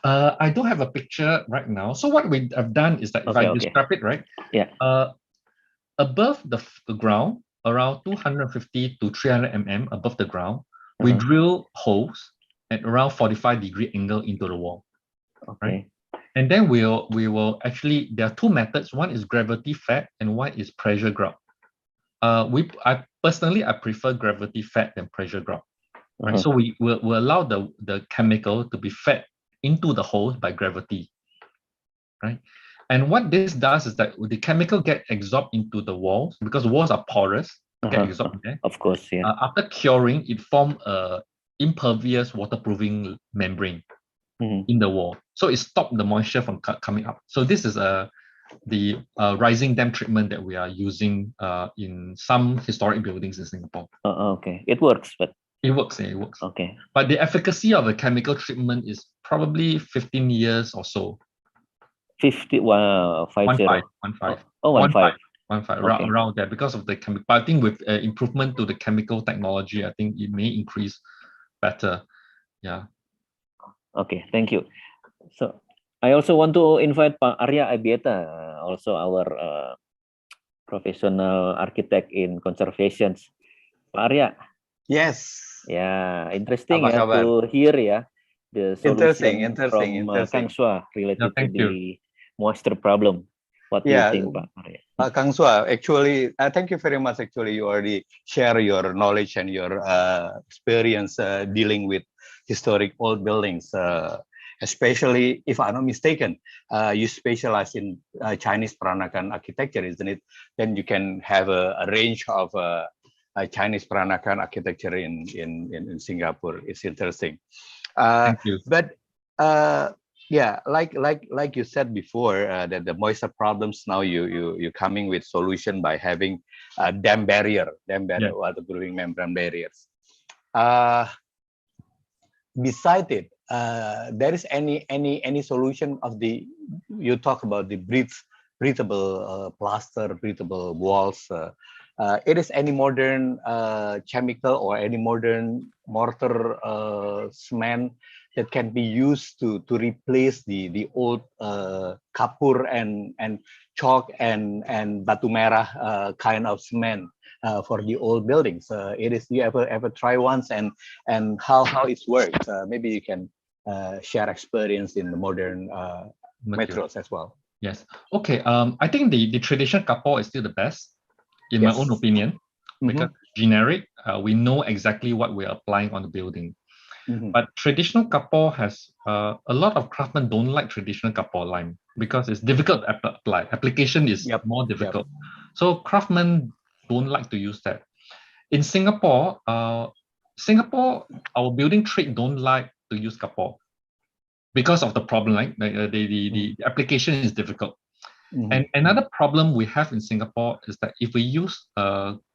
I don't have a picture right now. So what we have done is that if I describe it, right? Yeah. Above the ground, around 250 to 300 mm above the ground, we drill holes at around 45-degree angle into the wall. Okay. Right? And then we will actually, there are two methods. One is gravity fed and one is pressure grout. I personally prefer gravity fed than pressure grout. Right? So we will allow the chemical to be fed into the holes by gravity. Right? And what this does is that the chemical get absorbed into the walls because the walls are porous, get absorbed there. Of course, yeah. After curing, it forms a impervious waterproofing membrane in the wall. So it stops the moisture from coming up. So this is the rising dam treatment that we are using in some historic buildings in Singapore. Okay, it works, but it works. Yeah, it works. Okay. But the efficacy of the chemical treatment is probably 15 years or so. 50, 50. 15. Oh, 15. 15, Okay. around there because of the chemical. But I think with improvement to the chemical technology, I think it may increase better. Yeah. Okay, thank you. So I also want to invite Pak Arya Abieta, also our professional architect in conservation. Pak Arya. Yes. Yeah, interesting Apa to hear the solution interesting. Kang Sua related to thank you. the moisture problem. What do you think, Pak Arya? Kang Sua, actually, thank you very much. Actually, you already share your knowledge and your experience dealing with historic old buildings. Especially, if I'm not mistaken, you specialize in Chinese Peranakan architecture, isn't it? Then you can have a range of Chinese Peranakan architecture in Singapore. It's interesting. Thank you. But yeah, like you said before, that the moisture problems now you're coming with solution by having a dam barrier, waterproofing membrane barriers. Beside it, there is any solution of the, you talk about the breathable plaster, breathable walls. It is any modern chemical or any modern mortar cement that can be used to replace the old kapur and chalk and batu merah kind of cement for the old buildings. You ever try once and how it works? Maybe you can share experience in the modern materials as well. Yes. Okay. I think the traditional kapur is still the best, in my own opinion, because generic, we know exactly what we're applying on the building. But traditional kapur has a lot of craftsmen don't like traditional kapur lime because it's difficult to apply. Application is more difficult. So craftsmen don't like to use that. In Singapore, our building trade don't like to use kapur because of the problem, like the application is difficult. And another problem we have in Singapore is that if we use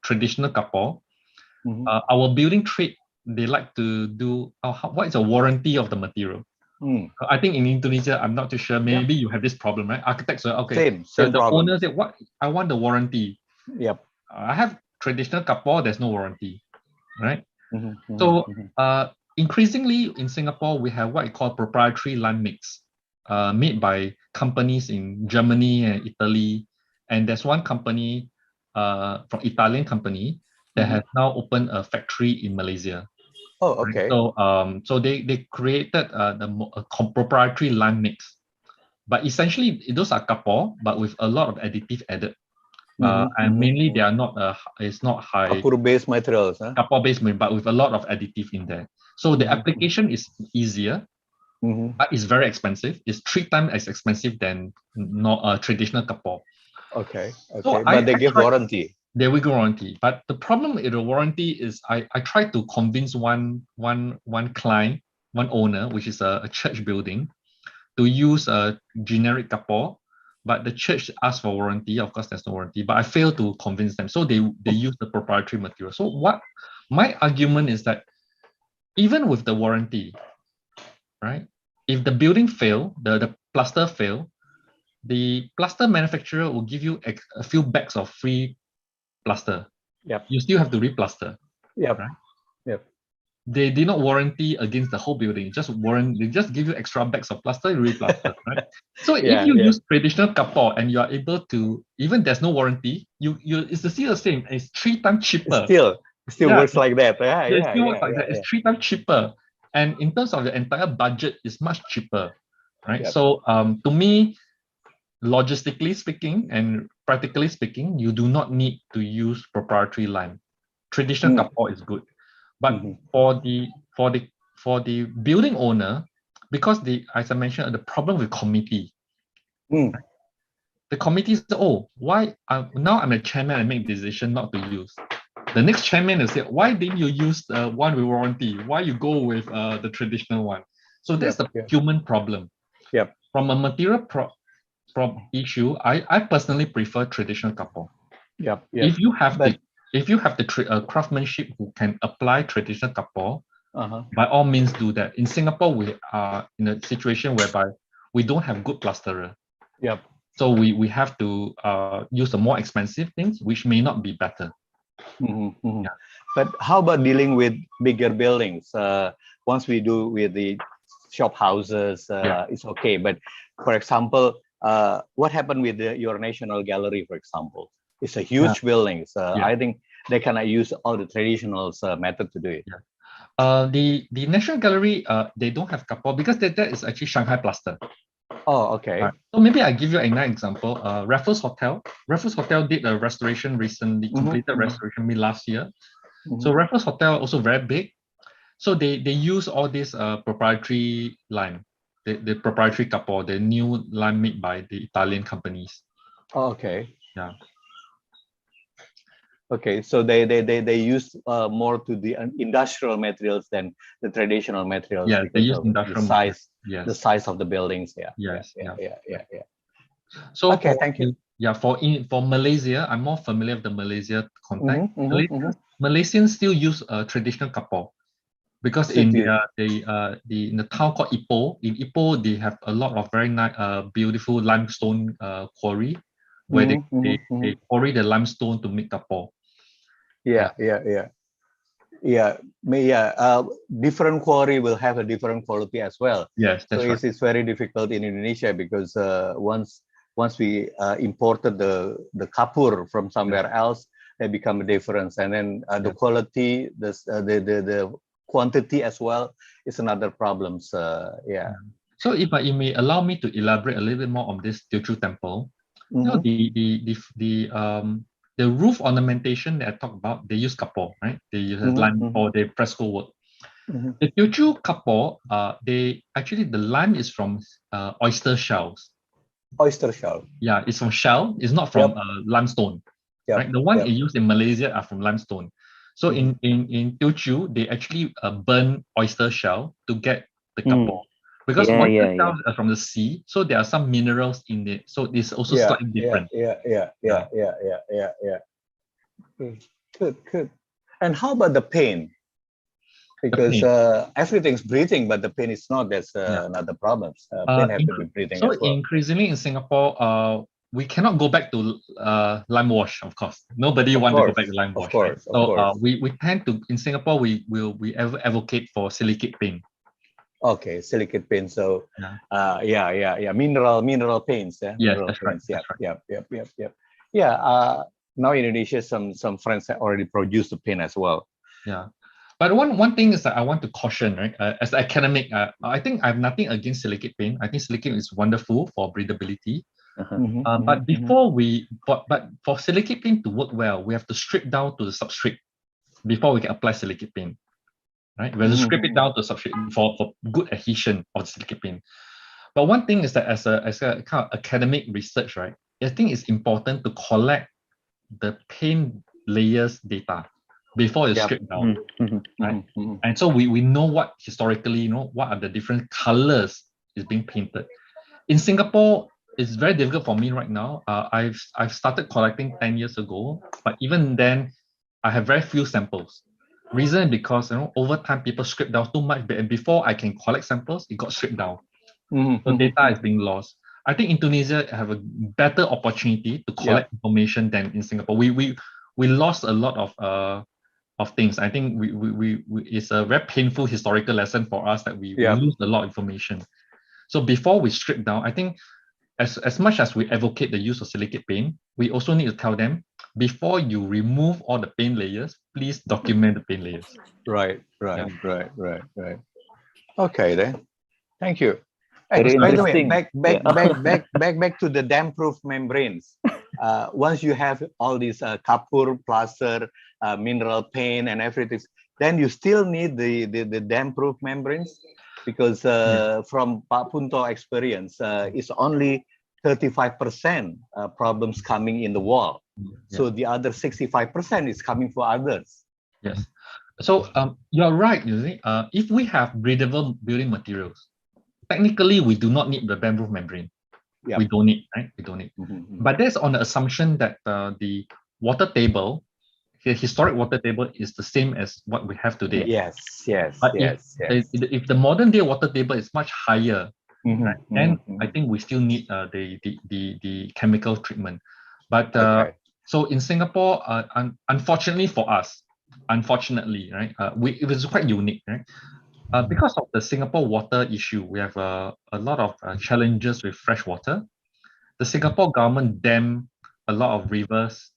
traditional kapur, our building trade, they like to do, what is a warranty of the material? I think in Indonesia, I'm not too sure, maybe you have this problem, right? Architects are, okay, same the problem. owner said, what, I want the warranty. Yep. I have traditional kapur, there's no warranty, right? So increasingly in Singapore, we have what we call proprietary lime mix, made by companies in Germany and Italy. And there's one company, from Italian company, that has now opened a factory in Malaysia. Oh, okay. Right? So they created a proprietary lime mix. But essentially, those are kapur, but with a lot of additive added. And mainly they are not, it's not high. Kapur-based materials. Huh? Kapur-based, but with a lot of additive in there. So the application is easier, but it's very expensive. It's 3 times as expensive than traditional kapur. Okay. So but they give warranty. They will give warranty. But the problem with the warranty is I tried to convince one client, one owner, which is a church building, to use a generic kapur, but the church asked for warranty. Of course, there's no warranty, but I failed to convince them. So they use the proprietary material. So what my argument is that even with the warranty, right? If the building fail, the plaster fail, the plaster manufacturer will give you a few bags of free plaster. Yep. You still have to replaster. Yep. Right? Yep. they did not warranty against the whole building. They just give you extra bags of plaster, you replaster, right? So if you use traditional kapor and you are able to, even there's no warranty, it's still the same. It's 3 times cheaper. Still works like that. It still works like that. It's 3 times cheaper, and in terms of the entire budget, it's much cheaper, right? So to me, logistically speaking and practically speaking, you do not need to use proprietary lime. Traditional kapor is good. But for the building owner, because as I mentioned, the problem with committee, the committee says, oh, why now I'm a chairman, I make decision not to use. The next chairman will say, why didn't you use the one with warranty? Why you go with the traditional one? So that's the human problem. From a material issue, I personally prefer traditional kapor. If you have the craftsmanship who can apply traditional kapor, by all means do that. In Singapore, we are in a situation whereby we don't have good plasterer. So we have to use the more expensive things, which may not be better. But how about dealing with bigger buildings? Once we do with the shop houses, it's okay. But for example, what happened with your National Gallery, for example? It's a huge building. So I think they cannot use all the traditional method to do it. The National Gallery, they don't have kapor because that is actually Shanghai plaster. Oh, okay. So maybe I give you another example. Raffles Hotel. Raffles Hotel did a restoration recently, completed restoration last year. So Raffles Hotel also very big. So they use all this proprietary lime, the proprietary kapor, the new lime made by the Italian companies. Oh, okay. Yeah. Okay, so they use more to the industrial materials than the traditional materials. Yeah, they use industrial size, materials. the size of the buildings. Yeah. So okay, thank you. Yeah, for Malaysia, I'm more familiar with the Malaysia context. Malaysians still use traditional kapor because in the town called Ipoh, in Ipoh they have a lot of very nice, beautiful limestone quarry where they quarry the limestone to make kapor. Different quarry will have a different quality as well. Yes, that's right. It's very difficult in Indonesia because once we imported the kapur from somewhere else, they become a difference, and then the quality, the quantity as well is another problem. So if you may allow me to elaborate a little bit more on this Teochew temple, you know, the roof ornamentation that I talked about, they use kapor, right? They use lime for the fresco work. The Teochew kapor, the lime is from oyster shells. Oyster shell. Yeah, it's from shell. It's not from limestone. Right? The one used in Malaysia are from limestone. So in Teochew, they actually burn oyster shell to get the kapor. Because oyster shells are from the sea, so there are some minerals in it. So it's also slightly different. Good. And how about the paint? Because everything's breathing, but the paint is not. That's another problem. Paint have to be breathing so as well. Increasingly in Singapore, we cannot go back to lime wash, of course. Nobody wants to go back to lime wash. We tend to, in Singapore, we advocate for silicate paint. Okay, silicate paint. So mineral paints. Yes, that's right. Now in Indonesia, some friends have already produced the paint as well. Yeah. But one thing is that I want to caution, right? As an academic, I think I have nothing against silicate paint. I think silicate is wonderful for breathability. But for silicate paint to work well, we have to strip down to the substrate before we can apply silicate paint. Right? We have to strip it down to substrate for good adhesion of the silicate paint. But one thing is that as a kind of academic research, right? I think it's important to collect the paint layers data before it's stripped down. Right? And so we know what historically, what are the different colors is being painted. In Singapore, it's very difficult for me right now. I've started collecting 10 years ago, but even then, I have very few samples. Reason because over time people strip down too much, and before I can collect samples, it got stripped down. So data is being lost. I think Indonesia have a better opportunity to collect information than in Singapore. We lost a lot of of things. I think it's a very painful historical lesson for us that we lose a lot of information. So before we strip down, I think as much as we advocate the use of silicate paint, we also need to tell them, before you remove all the paint layers, please document the paint layers. Right. Okay then. Thank you. Very By the way, interesting. back to the damp-proof membranes. Once you have all these kapur, plaster, mineral paint, and everything, then you still need the damp-proof membranes, because from Pak Punto experience, it's only 35% problems coming in the wall. So the other 65% is coming for others. Yes. So you're right. You see, if we have breathable building materials, technically we do not need the damp-proof membrane. We don't need, right? We don't need. But that's on the assumption that the water table, the historic water table, is the same as what we have today. Yes. But if the modern day water table is much higher, right, then I think we still need the chemical treatment. But so in Singapore, unfortunately for us, right, it was quite unique, right? Because of the Singapore water issue, we have a lot of challenges with fresh water. The Singapore government dammed a lot of rivers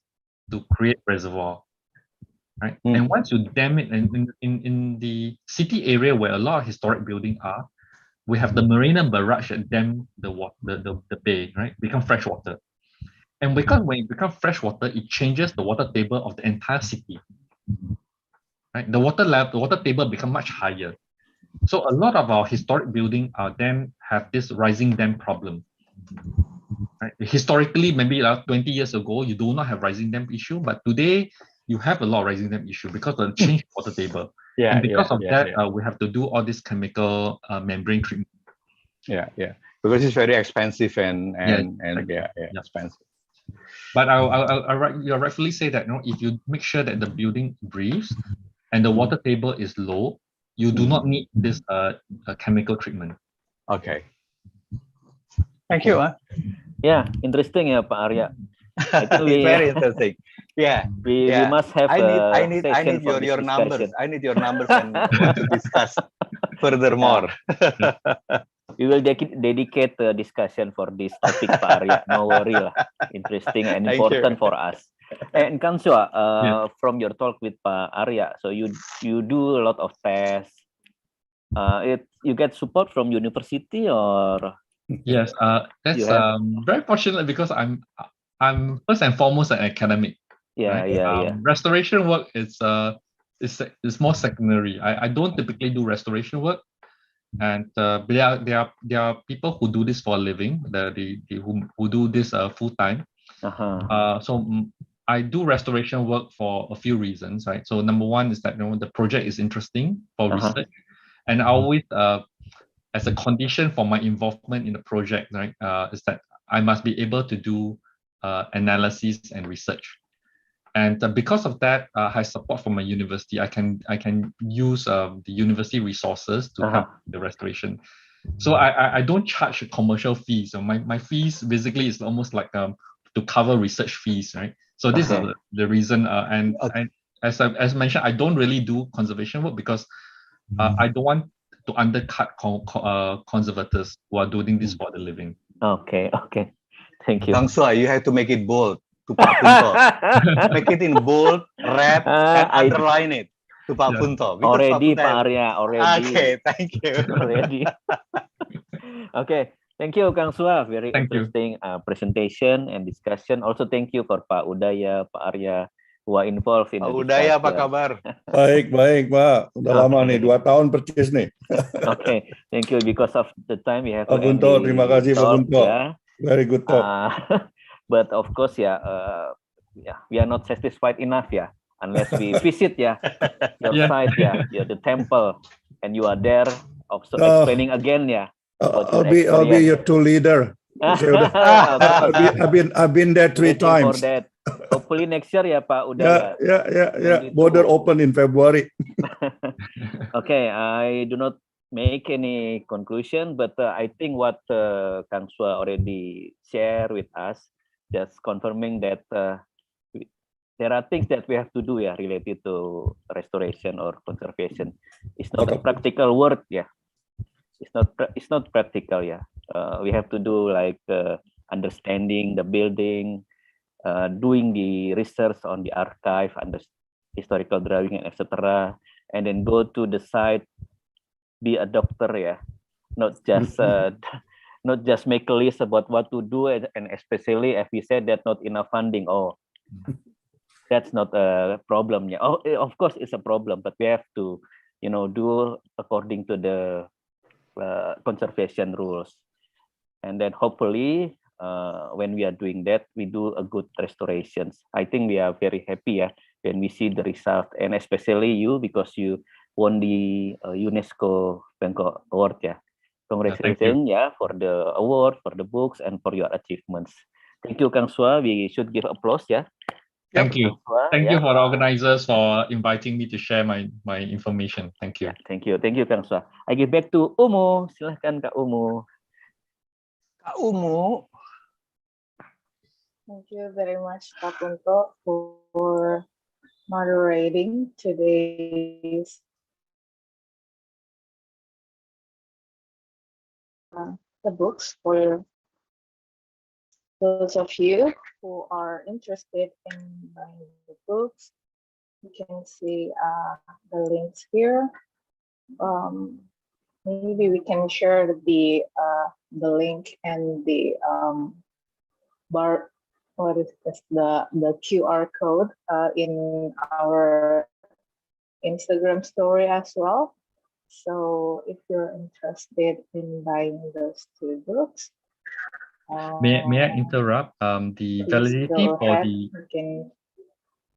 to create reservoir, right? And once you dam it, and in the city area where a lot of historic buildings are, we have the Marina barrage that dam the bay, right? Become fresh water. And because when it becomes fresh water, it changes the water table of the entire city, right? The water table become much higher. So a lot of our historic buildings then have this rising dam problem. Right? Historically, maybe 20 years ago, you do not have rising dam issue, but today you have a lot of rising dam issue because of the change water table. And because of that, we have to do all this chemical membrane treatment. Because it's very expensive and expensive. But you rightfully say that, you know, if you make sure that the building breathes and the water table is low, you do not need this chemical treatment. Okay. Thank you. Yeah, interesting, ya, Pak Arya. Actually, very interesting. We must have. I need your numbers. I need your numbers and want to discuss furthermore. We will dedicate a discussion for this topic, Pak Arya. No worry lah. Interesting and important for us. And Kang Sua, from your talk with Pak Arya, so you do a lot of tests. You get support from university or? Yes, that's very fortunate because I'm first and foremost an academic. Restoration work is more secondary. I don't typically do restoration work, and there are people who do this for a living. Who do this full time. So I do restoration work for a few reasons, right? So number one is that, you know, the project is interesting for research, and I always as a condition for my involvement in the project, right, is that I must be able to do analysis and research. And because of that, I have support from my university. I can use the university resources to help the restoration. So I don't charge commercial fees. So my fees basically is almost like to cover research fees, right? So this is the reason. And as mentioned, I don't really do conservation work because I don't want to undercut conservators who are doing this for the living. Okay. Thank you. Kang Sua, you have to make it bold to Pak Punto. Make it in bold, red, and underline it to Pak Punto. Already, Pak Arya. Already. Okay, thank you. Already. Okay. Thank you, Kang Sua. Very interesting presentation and discussion. Also, thank you for Pak Udaya, Pak Arya, who are involved in the discussion. Udaya, apa kabar? Baik, Pak. Udah lama nih, 2 tahun percis nih. Okay, thank you. Because of the time, we have Pak Punto, terima kasih Pak Punto. Very good talk. But of course, we are not satisfied enough, unless we visit, your site, the temple, and you are there, also explaining again, I'll be your tour leader. I've been there 3 times. For that. Hopefully next year, Pak Udaya. Yeah. Border open in February. Okay, I do not make any conclusion, but I think what Kang Sua already shared with us, just confirming that there are things that we have to do related to restoration or conservation. It's not a practical word, It's not practical, we have to do like understanding the building, doing the research on the archive, and the historical drawing, etc. And then go to the site, be a doctor, not just not just make a list about what to do, and especially if we said that not enough funding. Oh, that's not a problem. Oh, of course it's a problem, but we have to, do according to the conservation rules. And then hopefully, when we are doing that, we do a good restorations. I think we are very happy when we see the result, and especially you, because you won the UNESCO Bangkok Award. Congratulations, for the award, for the books, and for your achievements. Thank you, Kang Sua. We should give applause, Thank you. Thank you for the organizers for inviting me to share my information. Thank you. Thank you, Kang Sua. I give back to Umu. Silahkan Kak Umu. Kak Umu. Thank you very much, Kak Punto, for moderating today's the books. For those of you who are interested in buying the books, you can see the links here. Maybe we can share the link and the what is this, the QR code in our Instagram story as well. So if you're interested in buying those two books, may I interrupt? The validity for the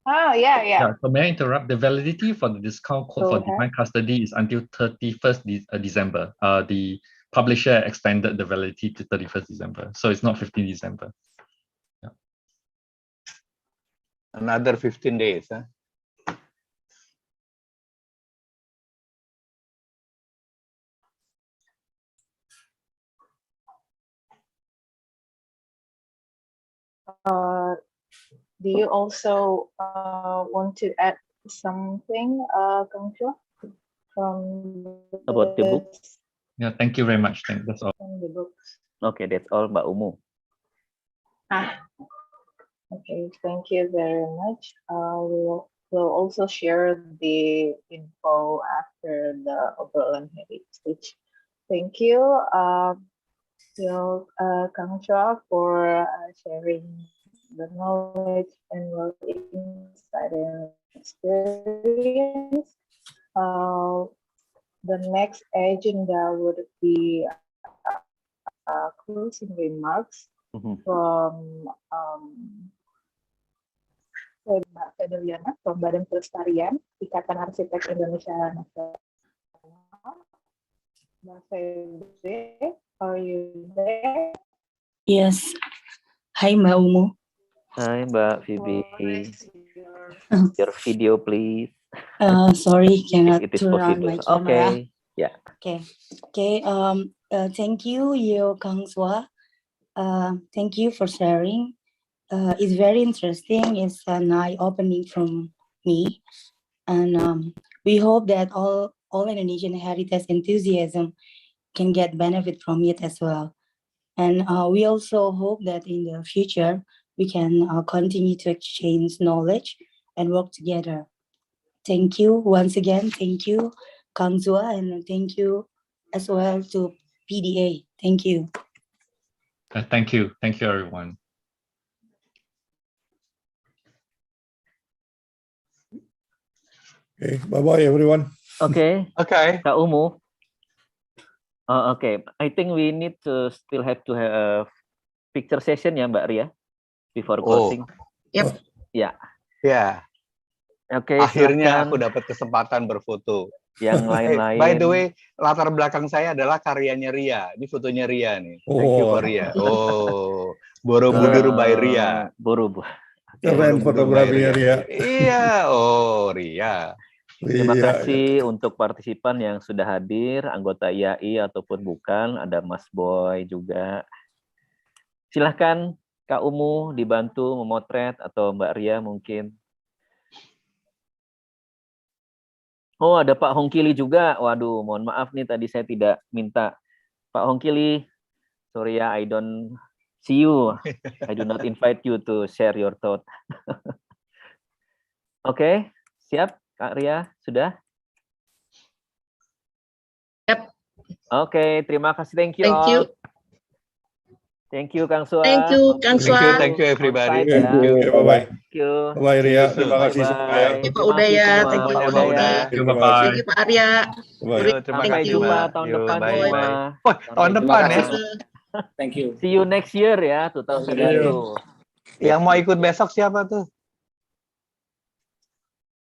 so may I interrupt? The validity for the discount code for Divine Custody is until 31st December. The publisher extended the validity to 31st December, so it's not 15 December. Another 15 days, huh? Do you also want to add something, Kang Chua, from about the books? Yeah, thank you very much. That's all. From the books. Okay, that's all, Mbak Umu. Okay, thank you very much. We'll also share the info after the Obrolan Heritage. Thank you, Kang Chua, for sharing the knowledge and insight and experience. The next agenda would be closing remarks from Mbak Fedeliana from Badan Pelestarian Ikatan Arsitek Indonesia Nasional. Mbak Fede, are you there? Yes. Hi, Mbak Umu. Hi, Mbak Phoebe. Your video, please. Sorry, cannot it is turn on possible. my camera. Okay. Yeah. Okay. Thank you, Kang Sua. Thank you for sharing. It's very interesting. It's an eye-opening from me, and we hope that all Indonesian heritage enthusiasm can get benefit from it as well. And we also hope that in the future we can continue to exchange knowledge and work together. Thank you once again. Thank you, Kang Sua, and thank you as well to PDA. Thank you. Thank you. Thank you, everyone. Okay, bye-bye, everyone. Okay. Okay. Kak Umu. Okay, I think we need to still have to have picture session ya, Mbak Ria, before closing. Yep. Ya. Ya. Oke. Akhirnya Silakan. aku dapat kesempatan berfoto. Yang lain-lain. By the way, latar belakang saya adalah karyanya Ria. Ini fotonya Ria nih. Thank you for Ria. Borobudur by Ria. Borobudur. Keren fotografinya Ria. Iya, Ria. Terima kasih untuk partisipan yang sudah hadir, anggota IAI ataupun bukan, ada Mas Boy juga. Silahkan Kak Umu dibantu memotret atau Mbak Ria mungkin Oh, ada Pak Hongkili juga. Waduh, mohon maaf nih tadi saya tidak minta. Pak Hongkili, sorry ya, I don't see you. I do not invite you to share your thought. Oke, siap Kak Ria, sudah? Yep. Oke, terima kasih. Thank you Thank all. you. Thank you Kang Sua. Thank you, Kang Sua. Thank you everybody. Onsite Thank ya. you. Bye-bye. Thank you. Bye Ria. See you Terima soon. kasih semua ya. Bye. Thank you, Pak Terima kasih Udaya. semua. Thank you, Pak Pak Udaya. Uda. Thank you, Terima bye-bye. kasih. Thank you, Pak Arya. Bye. Terima Sampai kasih, jumpa Mbak. tahun Yo, depan bye, semua. bye. Wah, Sampai tahun jumpa. depan ya. Thank you. See you next year ya, 2022. Yang mau ikut besok siapa tuh?